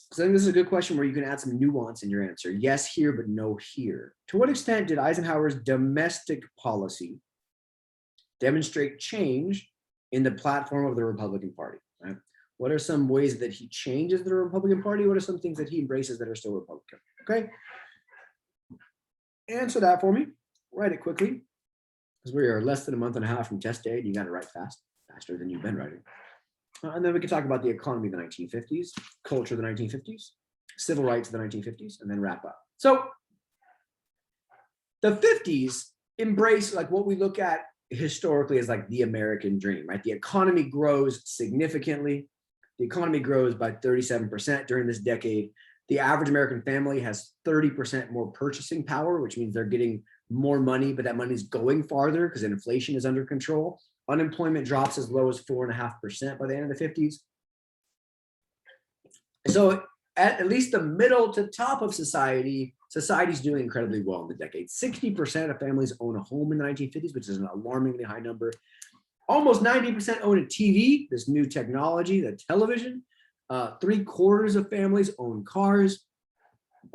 because I think this is a good question where you can add some nuance in your answer. Yes here, but no here. To what extent did Eisenhower's domestic policy demonstrate change in the platform of the Republican Party? Right? What are some ways that he changes the Republican Party? What are some things that he embraces that are still Republican? Okay. Answer that for me. Write it quickly, because we are less than a month and a half from test day, and you got to write faster than you've been writing. And then we can talk about the economy of the 1950s, culture of the 1950s, civil rights of the 1950s, and then wrap up. So the 50s embrace like what we look at historically as like the American dream, right? The economy grows significantly. The economy grows by 37% during this decade. The average American family has 30% more purchasing power, which means they're getting more money, but that money is going farther because inflation is under control. Unemployment drops as low as 4.5% by the end of the 50s. So at least the middle to top of society's doing incredibly well in the decade. 60% of families own a home in the 1950s, which is an alarmingly high number. Almost 90% own a TV, this new technology, the television. 3/4 of families own cars.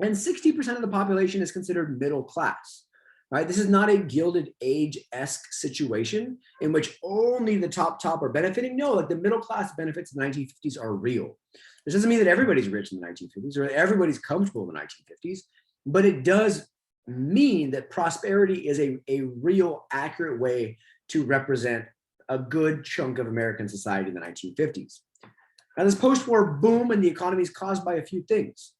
And 60% of the population is considered middle class. Right? This is not a Gilded Age-esque situation in which only the top are benefiting. No, like the middle class benefits in the 1950s are real. This doesn't mean that everybody's rich in the 1950s or everybody's comfortable in the 1950s, but it does mean that prosperity is a real, accurate way to represent a good chunk of American society in the 1950s. Now, this post-war boom in the economy is caused by a few things.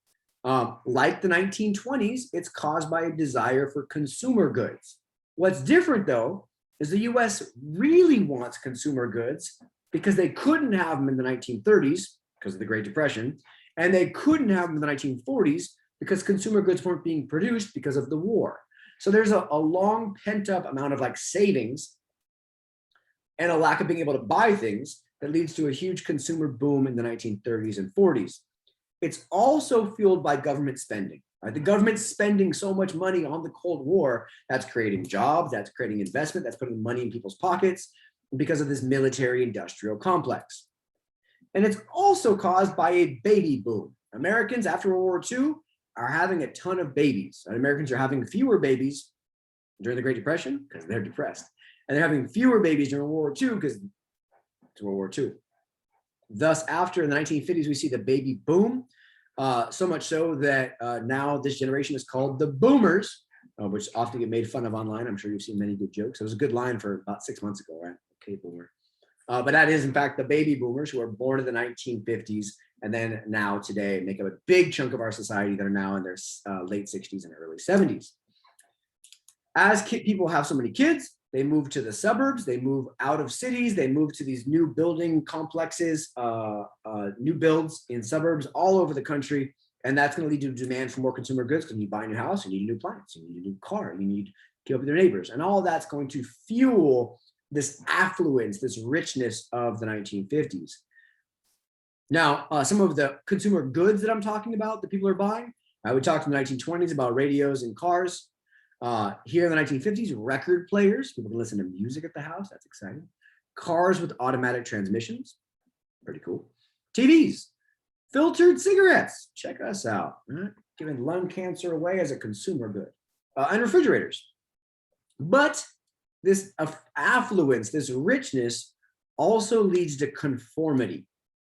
Like the 1920s, it's caused by a desire for consumer goods. What's different, though, is the US really wants consumer goods because they couldn't have them in the 1930s because of the Great Depression, and they couldn't have them in the 1940s because consumer goods weren't being produced because of the war. So there's a long pent-up amount of like savings and a lack of being able to buy things that leads to a huge consumer boom in the 1930s and 40s. It's also fueled by government spending. Right? The government's spending so much money on the Cold War, that's creating jobs, that's creating investment, that's putting money in people's pockets because of this military industrial complex. And it's also caused by a baby boom. Americans after World War II are having a ton of babies. And Americans are having fewer babies during the Great Depression because they're depressed. And they're having fewer babies during World War II because it's World War II. Thus, after the 1950s, we see the baby boom. So much so that now this generation is called the boomers, which often get made fun of online. I'm sure you've seen many good jokes. It was a good line for about 6 months ago, right? Okay, boomer. But that is, in fact, the baby boomers who are born in the 1950s and then now today make up a big chunk of our society that are now in their late 60s and early 70s. As people have so many kids, they move to the suburbs, they move out of cities, they move to these new building complexes, new builds in suburbs all over the country. And that's going to lead to demand for more consumer goods because you buy a new house, you need a new appliance, you need a new car, you need to keep up with your neighbors. And all that's going to fuel this affluence, this richness of the 1950s. Now, some of the consumer goods that I'm talking about that people are buying, we talked in the 1920s about radios and cars. Here in the 1950s, record players, people can listen to music at the house, that's exciting. Cars with automatic transmissions, pretty cool. TVs, filtered cigarettes, check us out, right? Giving lung cancer away as a consumer good, and refrigerators. But this affluence, this richness also leads to conformity,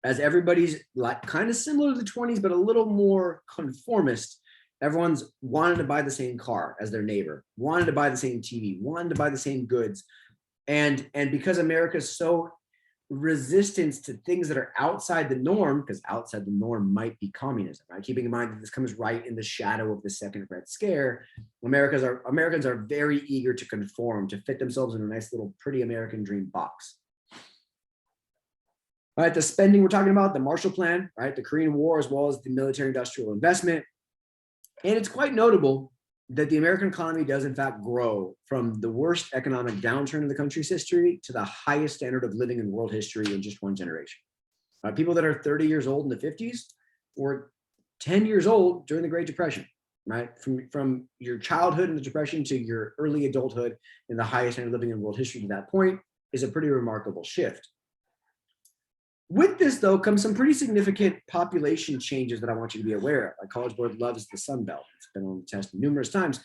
as everybody's like kind of similar to the 20s, but a little more conformist. Everyone's wanted to buy the same car as their neighbor, wanted to buy the same TV, wanted to buy the same goods. And because America's so resistant to things that are outside the norm, because outside the norm might be communism, right? Keeping in mind that this comes right in the shadow of the Second Red Scare, Americans are very eager to conform, to fit themselves in a nice little pretty American dream box. All right, the spending we're talking about, the Marshall Plan, right? The Korean War, as well as the military industrial investment. And it's quite notable that the American economy does in fact grow from the worst economic downturn in the country's history to the highest standard of living in world history in just one generation. People that are 30 years old in the 50s were 10 years old during the Great Depression, right? From your childhood in the Depression to your early adulthood in the highest standard of living in world history to that point is a pretty remarkable shift. With this, though, comes some pretty significant population changes that I want you to be aware of. Like College Board loves the Sun Belt. It's been on the test numerous times.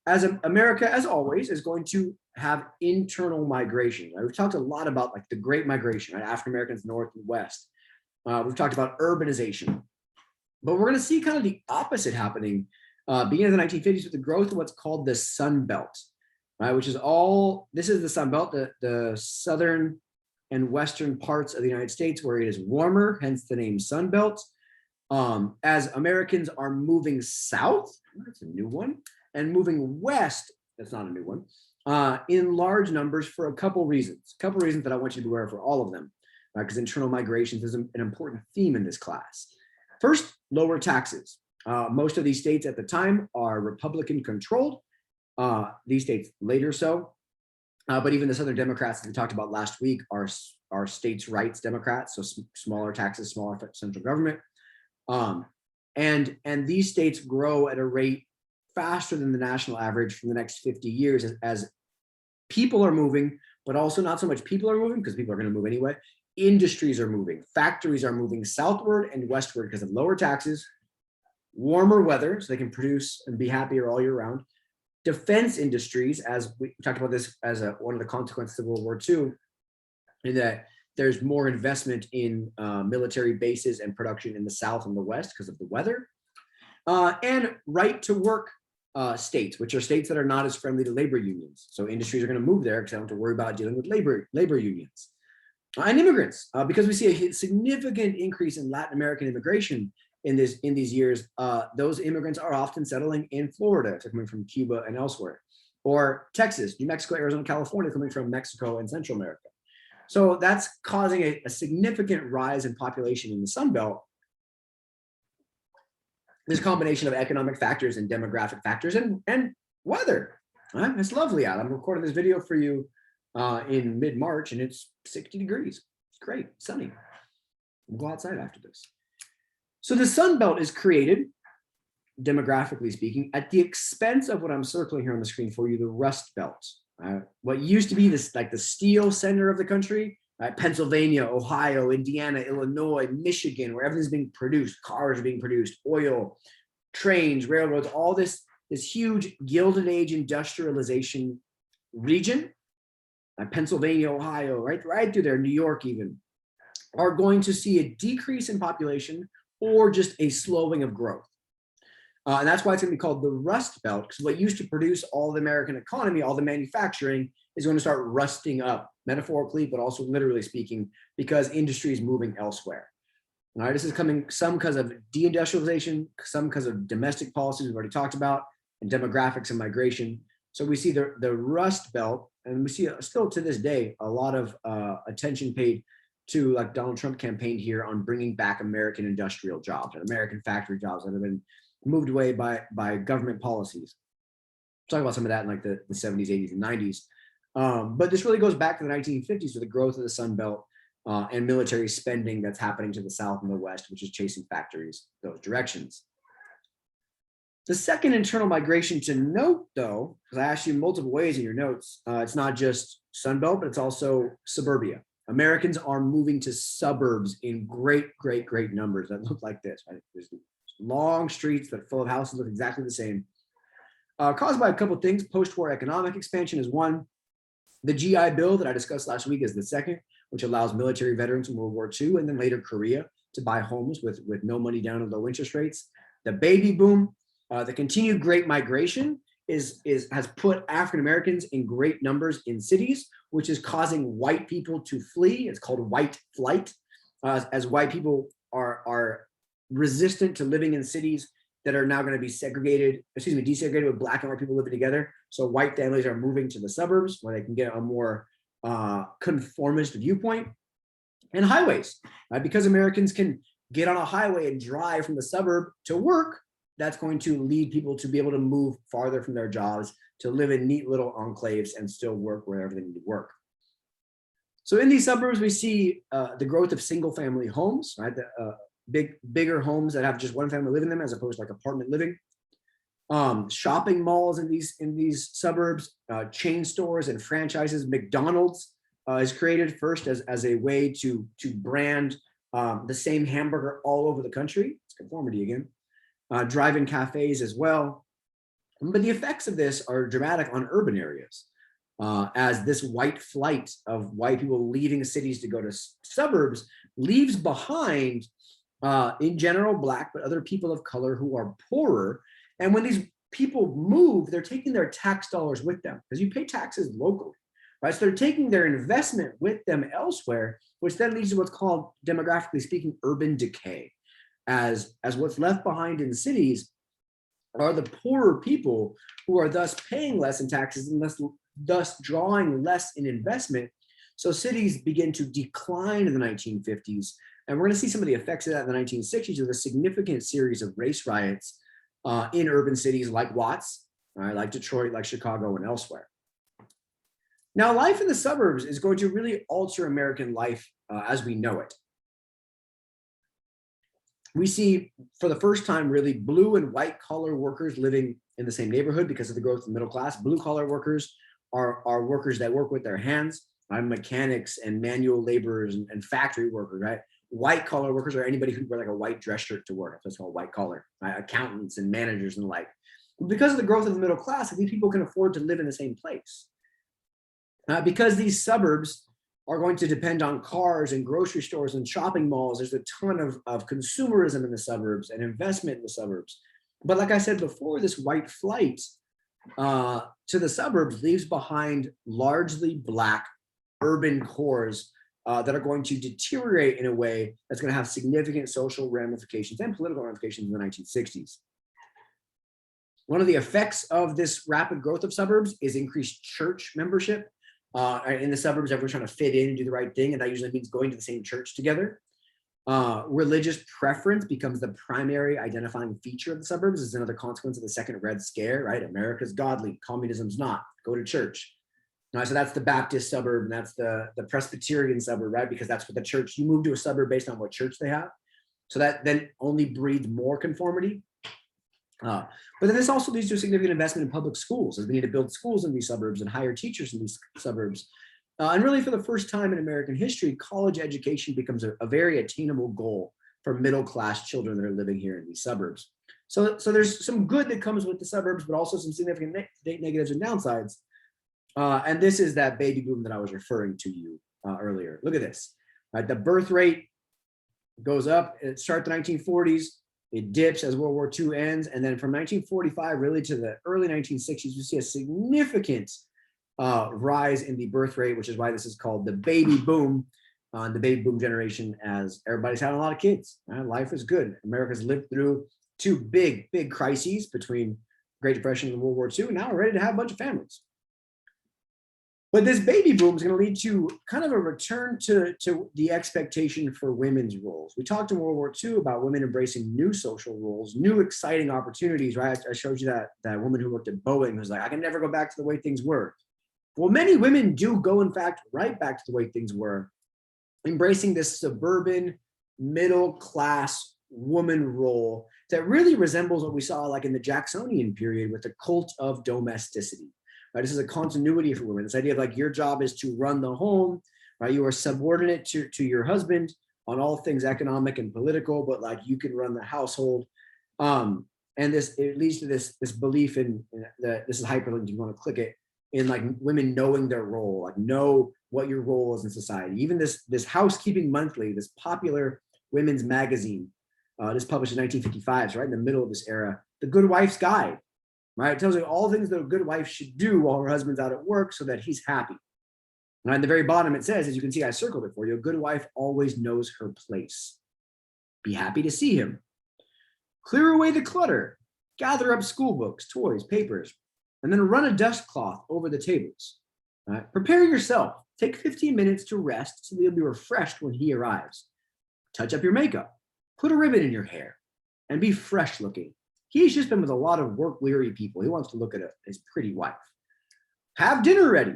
As America, as always, is going to have internal migration. Right? We've talked a lot about like the Great Migration, right? African Americans north and west. We've talked about urbanization. But we're going to see kind of the opposite happening beginning in the 1950s with the growth of what's called the Sun Belt, right? Which is this is the Sun Belt, the southern and western parts of the United States where it is warmer, hence the name Sun Belt. As Americans are moving south, that's a new one, and moving west, that's not a new one, in large numbers for a couple reasons that I want you to be aware of for all of them, because internal migrations is an important theme in this class. First, lower taxes. Most of these states at the time are Republican controlled. These states later so. But even the Southern Democrats that we talked about last week are states' rights Democrats, so smaller taxes, smaller central government. And these states grow at a rate faster than the national average for the next 50 years as people are moving, but also not so much people are moving because people are going to move anyway. Industries are moving, factories are moving southward and westward because of lower taxes, warmer weather, so they can produce and be happier all year round. Defense industries, as we talked about this as one of the consequences of World War II, in that there's more investment in military bases and production in the South and the West because of the weather. And right to work states, which are states that are not as friendly to labor unions. So industries are going to move there because they don't have to worry about dealing with labor unions. And immigrants, because we see a significant increase in Latin American immigration in these years, those immigrants are often settling in Florida, coming from Cuba and elsewhere, or Texas, New Mexico, Arizona, California, coming from Mexico and Central America. So that's causing a significant rise in population in the Sun Belt. This combination of economic factors and demographic factors and weather. Right? It's lovely out. I'm recording this video for you in mid-March, and it's 60 degrees. It's great, sunny. We'll go outside after this. So the Sun Belt is created demographically speaking, at the expense of what I'm circling here on the screen for you, the Rust Belt. What used to be this like the steel center of the country, Pennsylvania, Ohio, Indiana, Illinois, Michigan, where everything's being produced, cars are being produced, oil, trains, railroads, all this huge Gilded Age industrialization region, Pennsylvania, Ohio, right through there, New York even, are going to see a decrease in population or just a slowing of growth. And that's why it's going to be called the Rust Belt, because what used to produce all the American economy, all the manufacturing, is going to start rusting up, metaphorically, but also literally speaking, because industry is moving elsewhere. All right, this is coming some because of deindustrialization, some because of domestic policies we've already talked about, and demographics and migration. So we see the Rust Belt, and we see still to this day a lot of attention paid to, like Donald Trump campaigned here on bringing back American industrial jobs and American factory jobs that have been moved away by government policies. Talk about some of that in like the 70s, 80s, and 90s. But this really goes back to the 1950s with the growth of the Sun Belt and military spending that's happening to the South and the West, which is chasing factories those directions. The second internal migration to note, though, because I asked you multiple ways in your notes, it's not just Sun Belt, but it's also suburbia. Americans are moving to suburbs in great numbers that look like this. Right? There's long streets that are full of houses look exactly the same. Caused by a couple of things. Post-war economic expansion is one. The GI Bill that I discussed last week is the second, which allows military veterans from World War II and then later Korea to buy homes with no money down and low interest rates. The baby boom, the continued great migration has put African Americans in great numbers in cities, which is causing white people to flee. It's called white flight, as white people are resistant to living in cities that are now going to be desegregated with Black and white people living together. So white families are moving to the suburbs where they can get a more conformist viewpoint. And highways, because Americans can get on a highway and drive from the suburb to work, that's going to lead people to be able to move farther from their jobs, to live in neat little enclaves and still work wherever they need to work. So in these suburbs, we see the growth of single family homes, right? Bigger homes that have just one family living in them as opposed to like apartment living. Shopping malls in these suburbs, chain stores and franchises. McDonald's is created first as a way to brand the same hamburger all over the country. It's conformity again. Drive-in cafes as well. But the effects of this are dramatic on urban areas, as this white flight of white people leaving cities to go to suburbs leaves behind, in general, Black, but other people of color who are poorer. And when these people move, they're taking their tax dollars with them, because you pay taxes locally, right? So they're taking their investment with them elsewhere, which then leads to what's called, demographically speaking, urban decay. As what's left behind in cities are the poorer people, who are thus paying less in taxes and thus drawing less in investment. So cities begin to decline in the 1950s. And we're going to see some of the effects of that in the 1960s with a significant series of race riots in urban cities like Watts, like Detroit, like Chicago, and elsewhere. Now, life in the suburbs is going to really alter American life as we know it. We see, for the first time, really blue and white collar workers living in the same neighborhood because of the growth of the middle class. Blue collar workers are workers that work with their hands, mechanics and manual laborers and factory workers, right? White collar workers are anybody who wear like a white dress shirt to work. That's called white collar, right? Accountants and managers and the like. Because of the growth of the middle class, these people can afford to live in the same place. Because these suburbs are going to depend on cars and grocery stores and shopping malls, there's a ton of consumerism in the suburbs and investment in the suburbs. But like I said before, this white flight to the suburbs leaves behind largely Black urban cores that are going to deteriorate in a way that's going to have significant social ramifications and political ramifications in the 1960s. One of the effects of this rapid growth of suburbs is increased church membership. In the suburbs, everyone's trying to fit in and do the right thing, and that usually means going to the same church together. Religious preference becomes the primary identifying feature of the suburbs. This is another consequence of the second Red Scare, right? America's godly, communism's not. Go to church. So that's the Baptist suburb, and that's the Presbyterian suburb, right? Because that's what the church, you move to a suburb based on what church they have. So that then only breeds more conformity. But then this also leads to a significant investment in public schools, as we need to build schools in these suburbs and hire teachers in these suburbs. And really, for the first time in American history, college education becomes a very attainable goal for middle-class children that are living here in these suburbs. So there's some good that comes with the suburbs, but also some significant negatives and downsides. And this is that baby boom that I was referring to you earlier. Look at this. Right, the birth rate goes up. It starts the 1940s. It dips as World War II ends. And then from 1945 really to the early 1960s, you see a significant rise in the birth rate, which is why this is called the baby boom, the baby boom generation, as everybody's having a lot of kids. Right? Life is good. America's lived through two big crises between Great Depression and World War II. And now we're ready to have a bunch of families. But this baby boom is going to lead to kind of a return to the expectation for women's roles. We talked in World War II about women embracing new social roles, new exciting opportunities, right? I showed you that woman who worked at Boeing who's like, I can never go back to the way things were. Well, many women do go, in fact, right back to the way things were, embracing this suburban, middle-class woman role that really resembles what we saw like in the Jacksonian period with the cult of domesticity. Right? This is a continuity for women. This idea of like your job is to run the home, right? You are subordinate to your husband on all things economic and political, but like you can run the household. And it leads to this belief in that this is hyperlinked. You want to click it, in like women knowing their role, like know what your role is in society. Even this Housekeeping Monthly, this popular women's magazine, this published in 1955, so right in the middle of this era, The Good Wife's Guide. Right? It tells you all things that a good wife should do while her husband's out at work so that he's happy. And at the very bottom, it says, as you can see, I circled it for you, a good wife always knows her place. Be happy to see him. Clear away the clutter. Gather up school books, toys, papers, and then run a dust cloth over the tables. Right? Prepare yourself. Take 15 minutes to rest so that you'll be refreshed when he arrives. Touch up your makeup. Put a ribbon in your hair and be fresh looking. He's just been with a lot of work-weary people. He wants to look at his pretty wife. Have dinner ready.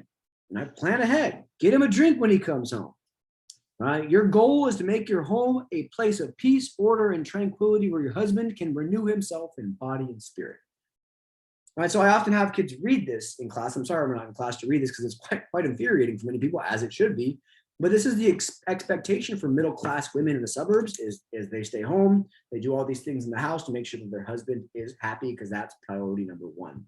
Right? Plan ahead. Get him a drink when he comes home. Right? Your goal is to make your home a place of peace, order, and tranquility where your husband can renew himself in body and spirit. Right? So I often have kids read this in class. I'm sorry we're not in class to read this because it's quite infuriating for many people, as it should be. But this is the expectation for middle-class women in the suburbs is they stay home, they do all these things in the house to make sure that their husband is happy, because that's priority number one.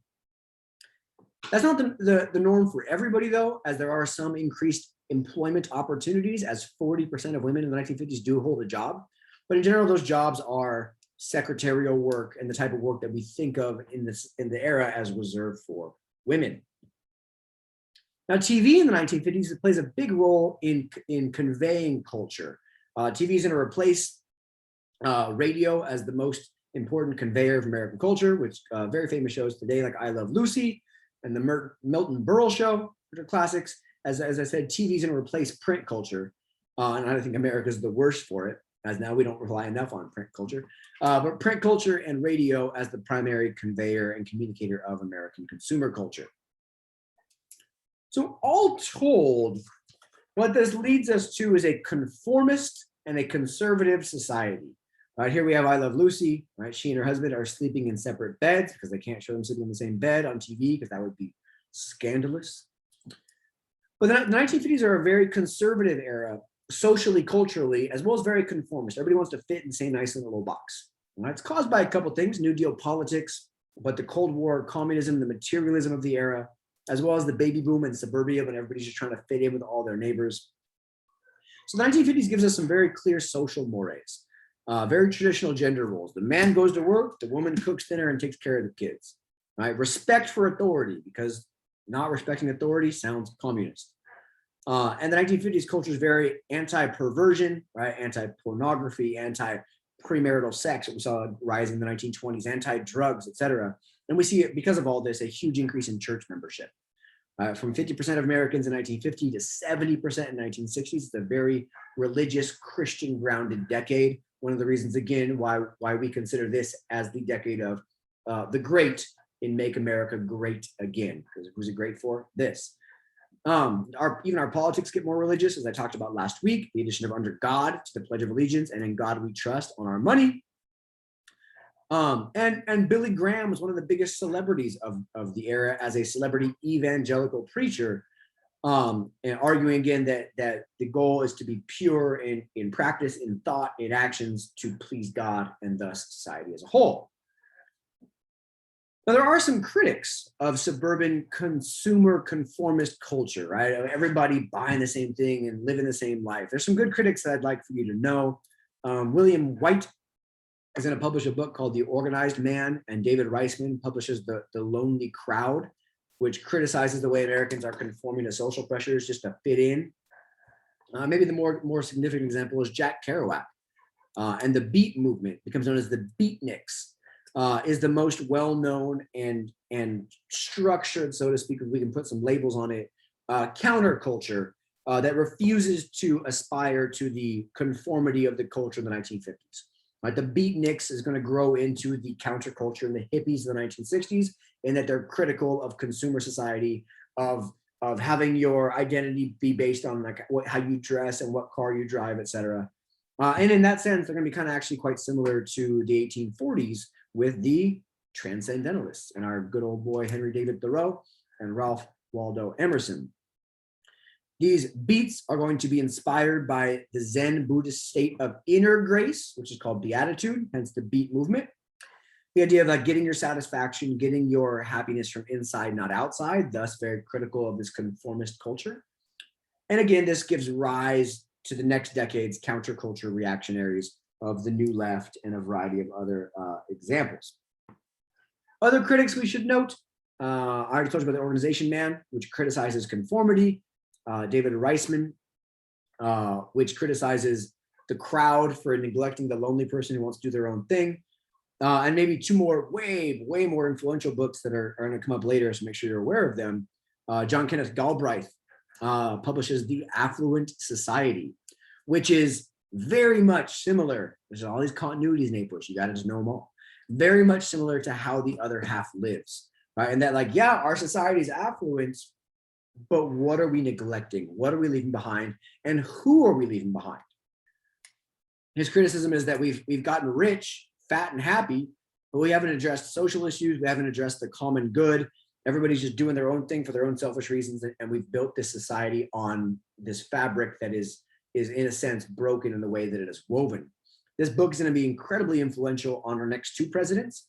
That's not the norm for everybody, though, as there are some increased employment opportunities, as 40% of women in the 1950s do hold a job. But in general, those jobs are secretarial work and the type of work that we think of in the era as reserved for women. Now, TV in the 1950s plays a big role in conveying culture. TV is going to replace radio as the most important conveyor of American culture, which very famous shows today like I Love Lucy and the Milton Berle Show, which are classics. As I said, TV is going to replace print culture, and I think America is the worst for it, as now we don't rely enough on print culture. But print culture and radio as the primary conveyor and communicator of American consumer culture. So all told, what this leads us to is a conformist and a conservative society. Right, here we have I Love Lucy. Right, she and her husband are sleeping in separate beds because they can't show them sleeping in the same bed on TV because that would be scandalous. But the 1950s are a very conservative era, socially, culturally, as well as very conformist. Everybody wants to fit and stay nice in a little box. Right, it's caused by a couple things: New Deal politics, but the Cold War, communism, the materialism of the era, as well as the baby boom and suburbia when everybody's just trying to fit in with all their neighbors. So the 1950s gives us some very clear social mores, very traditional gender roles. The man goes to work, the woman cooks dinner and takes care of the kids. Right? Respect for authority, because not respecting authority sounds communist. And the 1950s culture is very anti-perversion, right? Anti-pornography, anti-premarital sex, we saw rise in the 1920s, anti-drugs, etc. And we see it, because of all this, a huge increase in church membership. From 50% of Americans in 1950 to 70% in 1960s. It's a very religious, Christian grounded decade. One of the reasons, again, why we consider this as the decade of the great in Make America Great Again. Because who's it great for? This. Even our politics get more religious, as I talked about last week. The addition of Under God to the Pledge of Allegiance and In God We Trust on our money. And Billy Graham was one of the biggest celebrities of the era as a celebrity evangelical preacher, and arguing again that the goal is to be pure in practice, in thought, in actions, to please God and thus society as a whole. Now, there are some critics of suburban consumer conformist culture, right? Everybody buying the same thing and living the same life. There's some good critics that I'd like for you to know. William White is going to publish a book called The Organized Man, and David Reisman publishes The Lonely Crowd, which criticizes the way Americans are conforming to social pressures just to fit in. Maybe the more significant example is Jack Kerouac, and the Beat movement becomes known as the Beatniks. Is the most well-known and structured, so to speak, if we can put some labels on it, counterculture that refuses to aspire to the conformity of the culture of the 1950s. Right, the Beatniks is going to grow into the counterculture and the hippies of the 1960s, in that they're critical of consumer society, of having your identity be based on like how you dress and what car you drive, etc. And in that sense, they're going to be kind of actually quite similar to the 1840s with the Transcendentalists and our good old boy Henry David Thoreau and Ralph Waldo Emerson. These beats are going to be inspired by the Zen Buddhist state of inner grace, which is called beatitude, hence the beat movement. The idea of like getting your satisfaction, getting your happiness from inside, not outside, thus very critical of this conformist culture. And again, this gives rise to the next decade's counterculture reactionaries of the New Left and a variety of other examples. Other critics we should note, I already told you about The Organization Man, which criticizes conformity. David Reisman, which criticizes the crowd for neglecting the lonely person who wants to do their own thing. And maybe two more way more influential books that are going to come up later, so make sure you're aware of them. John Kenneth Galbraith publishes The Affluent Society, which is very much similar. There's all these continuities in April's, you got to just know them all. Very much similar to how the other half lives, right? And that like, yeah, our society is affluent, but what are we neglecting? What are we leaving behind? And who are we leaving behind? His criticism is that we've gotten rich, fat, and happy, but we haven't addressed social issues. We haven't addressed the common good. Everybody's just doing their own thing for their own selfish reasons. And we've built this society on this fabric that is in a sense broken in the way that it is woven. This book is going to be incredibly influential on our next two presidents,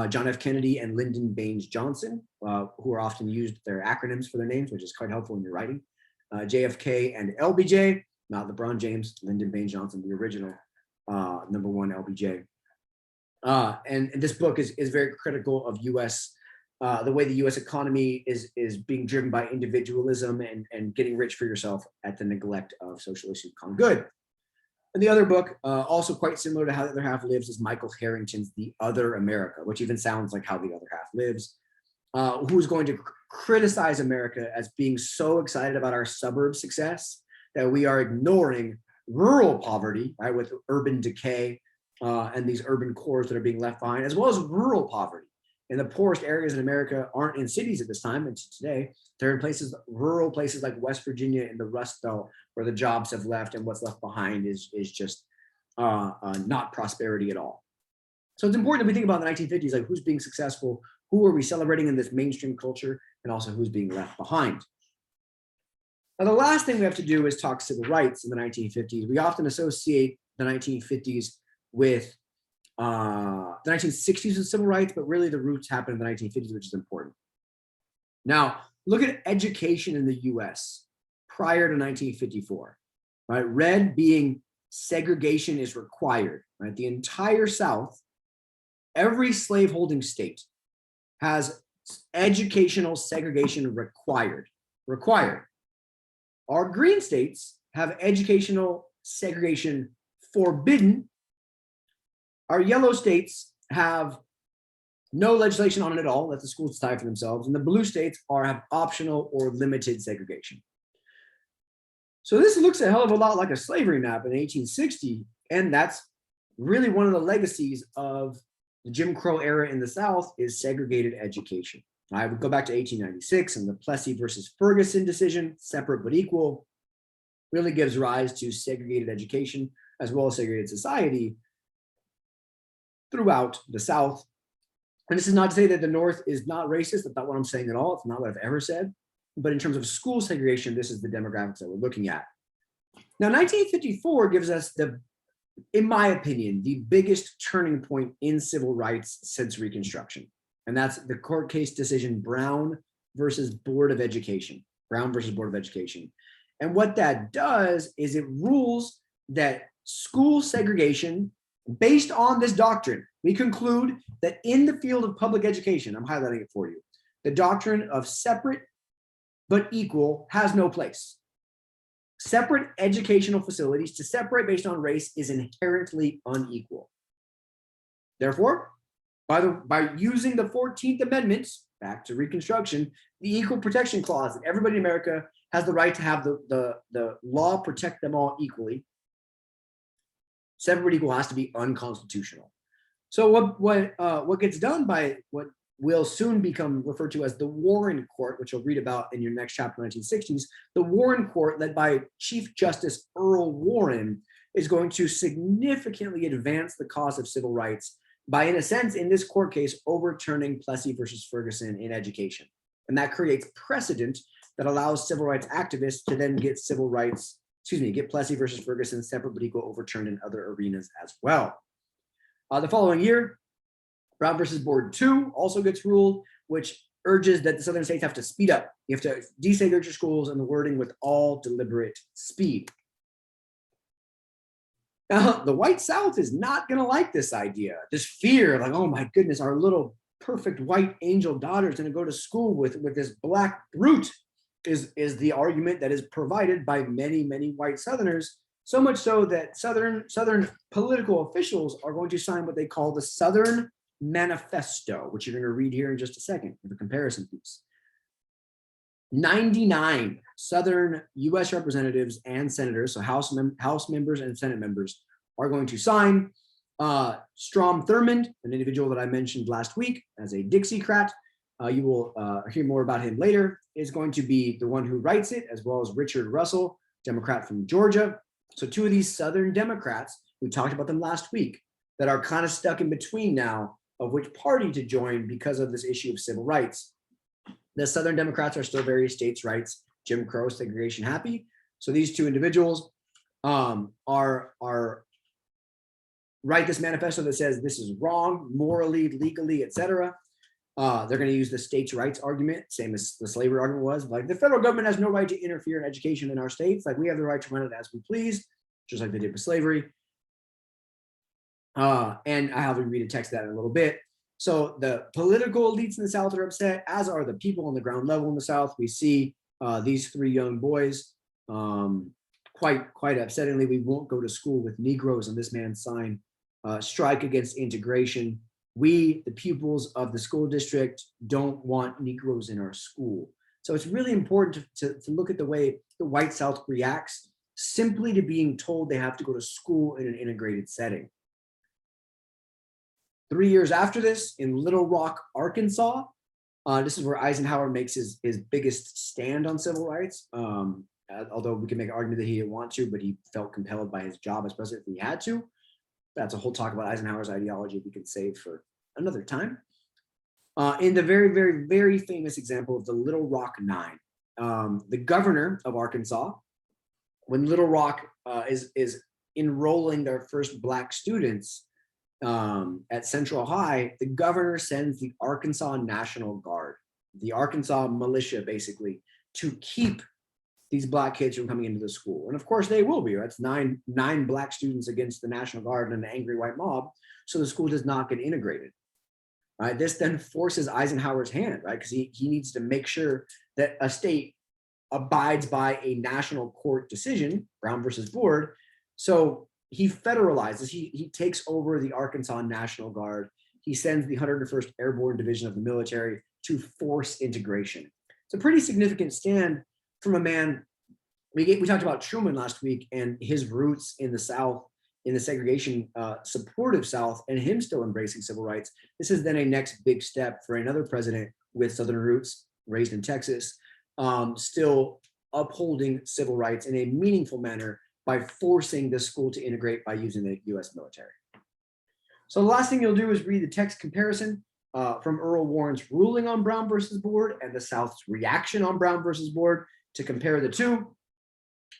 John F. Kennedy and Lyndon Baines Johnson, who are often used their acronyms for their names, which is quite helpful in your writing. JFK and LBJ, not LeBron James, Lyndon Baines Johnson, the original #1 LBJ. And this book is very critical of U.S. The way the U.S. economy is being driven by individualism and getting rich for yourself at the neglect of social issues, common good. And the other book, also quite similar to How the Other Half Lives, is Michael Harrington's The Other America, which even sounds like How the Other Half Lives, who's going to criticize America as being so excited about our suburb success that we are ignoring rural poverty, right, with urban decay and these urban cores that are being left behind, as well as rural poverty. And the poorest areas in America aren't in cities at this time, and today they're in places, rural places like West Virginia and the Rust Belt, where the jobs have left, and what's left behind is just not prosperity at all. So it's important that we think about the 1950s, like who's being successful, who are we celebrating in this mainstream culture, and also who's being left behind. Now, the last thing we have to do is talk civil rights in the 1950s. We often associate the 1950s with the 1960s with civil rights, but really the roots happen in the 1950s, which is important. Now, look at education in the US prior to 1954, right? Red being segregation is required, right? The entire South, every slaveholding state has educational segregation required. Our green states have educational segregation forbidden. Our yellow states have no legislation on it at all, let the schools decide for themselves, and the blue states have optional or limited segregation. So this looks a hell of a lot like a slavery map in 1860, and that's really one of the legacies of the Jim Crow era in the South is segregated education. I would go back to 1896 and the Plessy versus Ferguson decision, separate but equal, really gives rise to segregated education as well as segregated society. throughout the South. And this is not to say that the North is not racist. That's not what I'm saying at all. It's not what I've ever said. But in terms of school segregation, this is the demographics that we're looking at. Now, 1954 gives us in my opinion, the biggest turning point in civil rights since Reconstruction. And that's the court case decision Brown versus Board of Education. Brown versus Board of Education. And what that does is it rules that school segregation, based on this doctrine, we conclude that in the field of public education, I'm highlighting it for you, the doctrine of separate but equal has no place. Separate educational facilities to separate based on race is inherently unequal. Therefore, by using the 14th Amendment, back to Reconstruction, the Equal Protection Clause, that everybody in America has the right to have the law protect them all equally, separate but equal has to be unconstitutional. So what gets done by what will soon become referred to as the Warren Court, which you'll read about in your next chapter, 1960s, the Warren Court, led by Chief Justice Earl Warren, is going to significantly advance the cause of civil rights by, in a sense, in this court case, overturning Plessy versus Ferguson in education. And that creates precedent that allows civil rights activists to then get get Plessy versus Ferguson separate but equal overturned in other arenas as well. The following year, Brown versus Board 2 also gets ruled, which urges that the southern states have to speed up. You have to desegregate your schools and the wording with all deliberate speed. Now, the white South is not going to like this idea, this fear, like, oh my goodness, our little perfect white angel daughter is going to go to school with this black brute, is the argument that is provided by many, many white Southerners, so much so that Southern political officials are going to sign what they call the Southern Manifesto, which you're going to read here in just a second for the comparison piece. 99 Southern U.S. representatives and senators, so House members and Senate members, are going to sign. Strom Thurmond, an individual that I mentioned last week as a Dixiecrat, you will hear more about him later, is going to be the one who writes it, as well as Richard Russell, Democrat from Georgia. So two of these Southern Democrats, we talked about them last week, that are kind of stuck in between now of which party to join because of this issue of civil rights. The Southern Democrats are still very states' rights, Jim Crow, segregation happy. So these two individuals are write this manifesto that says this is wrong, morally, legally, etc. They're going to use the states' rights argument, same as the slavery argument was. Like, the federal government has no right to interfere in education in our states. Like, we have the right to run it as we please, just like they did with slavery. And I have to read a text of that in a little bit. So the political elites in the South are upset, as are the people on the ground level in the South. We see these three young boys, quite upsettingly, we won't go to school with Negroes, and this man signed strike against integration. We, the pupils of the school district, don't want Negroes in our school. So it's really important to look at the way the white South reacts simply to being told they have to go to school in an integrated setting. 3 years after this, in Little Rock, Arkansas, this is where Eisenhower makes his biggest stand on civil rights. Although we can make an argument that he didn't want to, but he felt compelled by his job as president that he had to. That's a whole talk about Eisenhower's ideology we can save for another time. In the very, very, very famous example of the Little Rock Nine, the governor of Arkansas, when Little Rock is enrolling their first Black students at Central High, the governor sends the Arkansas National Guard, the Arkansas militia, basically, to keep these Black kids from coming into the school. And of course they will be. That's nine Black students against the National Guard and an angry white mob. So the school does not get integrated. Right? This then forces Eisenhower's hand, right? Because he needs to make sure that a state abides by a national court decision, Brown versus Board. So he federalizes, he takes over the Arkansas National Guard. He sends the 101st Airborne Division of the military to force integration. It's a pretty significant stand from a man. We talked about Truman last week and his roots in the South, in the segregation supportive South, and him still embracing civil rights. This is then a next big step for another president with Southern roots, raised in Texas, still upholding civil rights in a meaningful manner by forcing the school to integrate by using the U.S. military. So the last thing you'll do is read the text comparison from Earl Warren's ruling on Brown versus Board and the South's reaction on Brown versus Board to compare the two.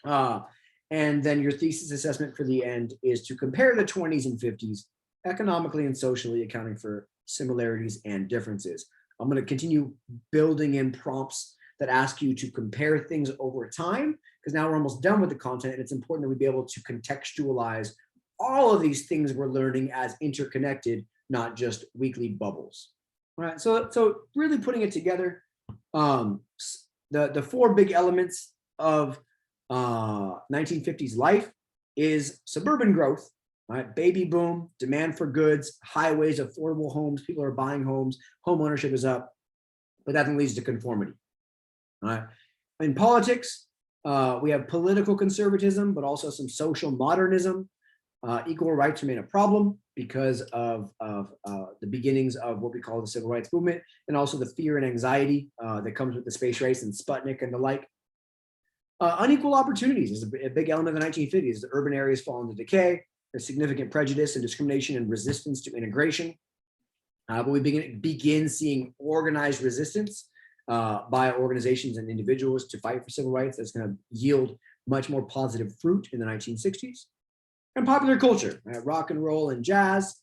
And then your thesis assessment for the end is to compare the 20s and 50s economically and socially, accounting for similarities and differences. I'm going to continue building in prompts that ask you to compare things over time, because now we're almost done with the content, and it's important that we be able to contextualize all of these things we're learning as interconnected, not just weekly bubbles. All right, so really putting it together, the four big elements of 1950s life is suburban growth, right? Baby boom, demand for goods, highways, affordable homes, people are buying homes, home ownership is up, but that then leads to conformity. All right. In politics, we have political conservatism, but also some social modernism. Equal rights remain a problem because of the beginnings of what we call the civil rights movement, and also the fear and anxiety that comes with the space race and Sputnik and the like. Unequal opportunities is a big element of the 1950s. The urban areas fall into decay. There's significant prejudice and discrimination and resistance to integration. But we begin seeing organized resistance by organizations and individuals to fight for civil rights. That's going to yield much more positive fruit in the 1960s. And popular culture, right? Rock and roll and jazz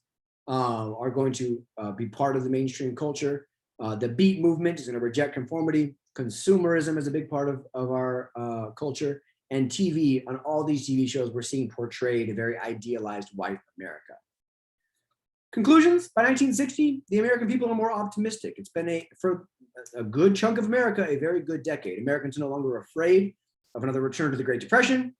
are going to be part of the mainstream culture. The beat movement is going to reject conformity. Consumerism is a big part of our culture. And TV, on all these TV shows, we're seeing portrayed a very idealized white America. Conclusions, by 1960, the American people are more optimistic. It's been, for a good chunk of America, a very good decade. Americans are no longer afraid of another return to the Great Depression.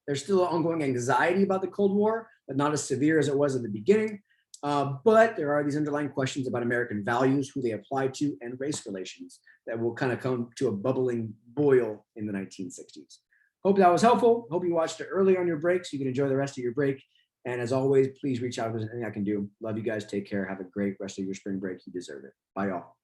There's still ongoing anxiety about the Cold War, but not as severe as it was at the beginning. But there are these underlying questions about American values, who they apply to, and race relations that will kind of come to a bubbling boil in the 1960s. Hope that was helpful. Hope you watched it early on your break so you can enjoy the rest of your break. And as always, please reach out if there's anything I can do. Love you guys. Take care. Have a great rest of your spring break. You deserve it. Bye, y'all.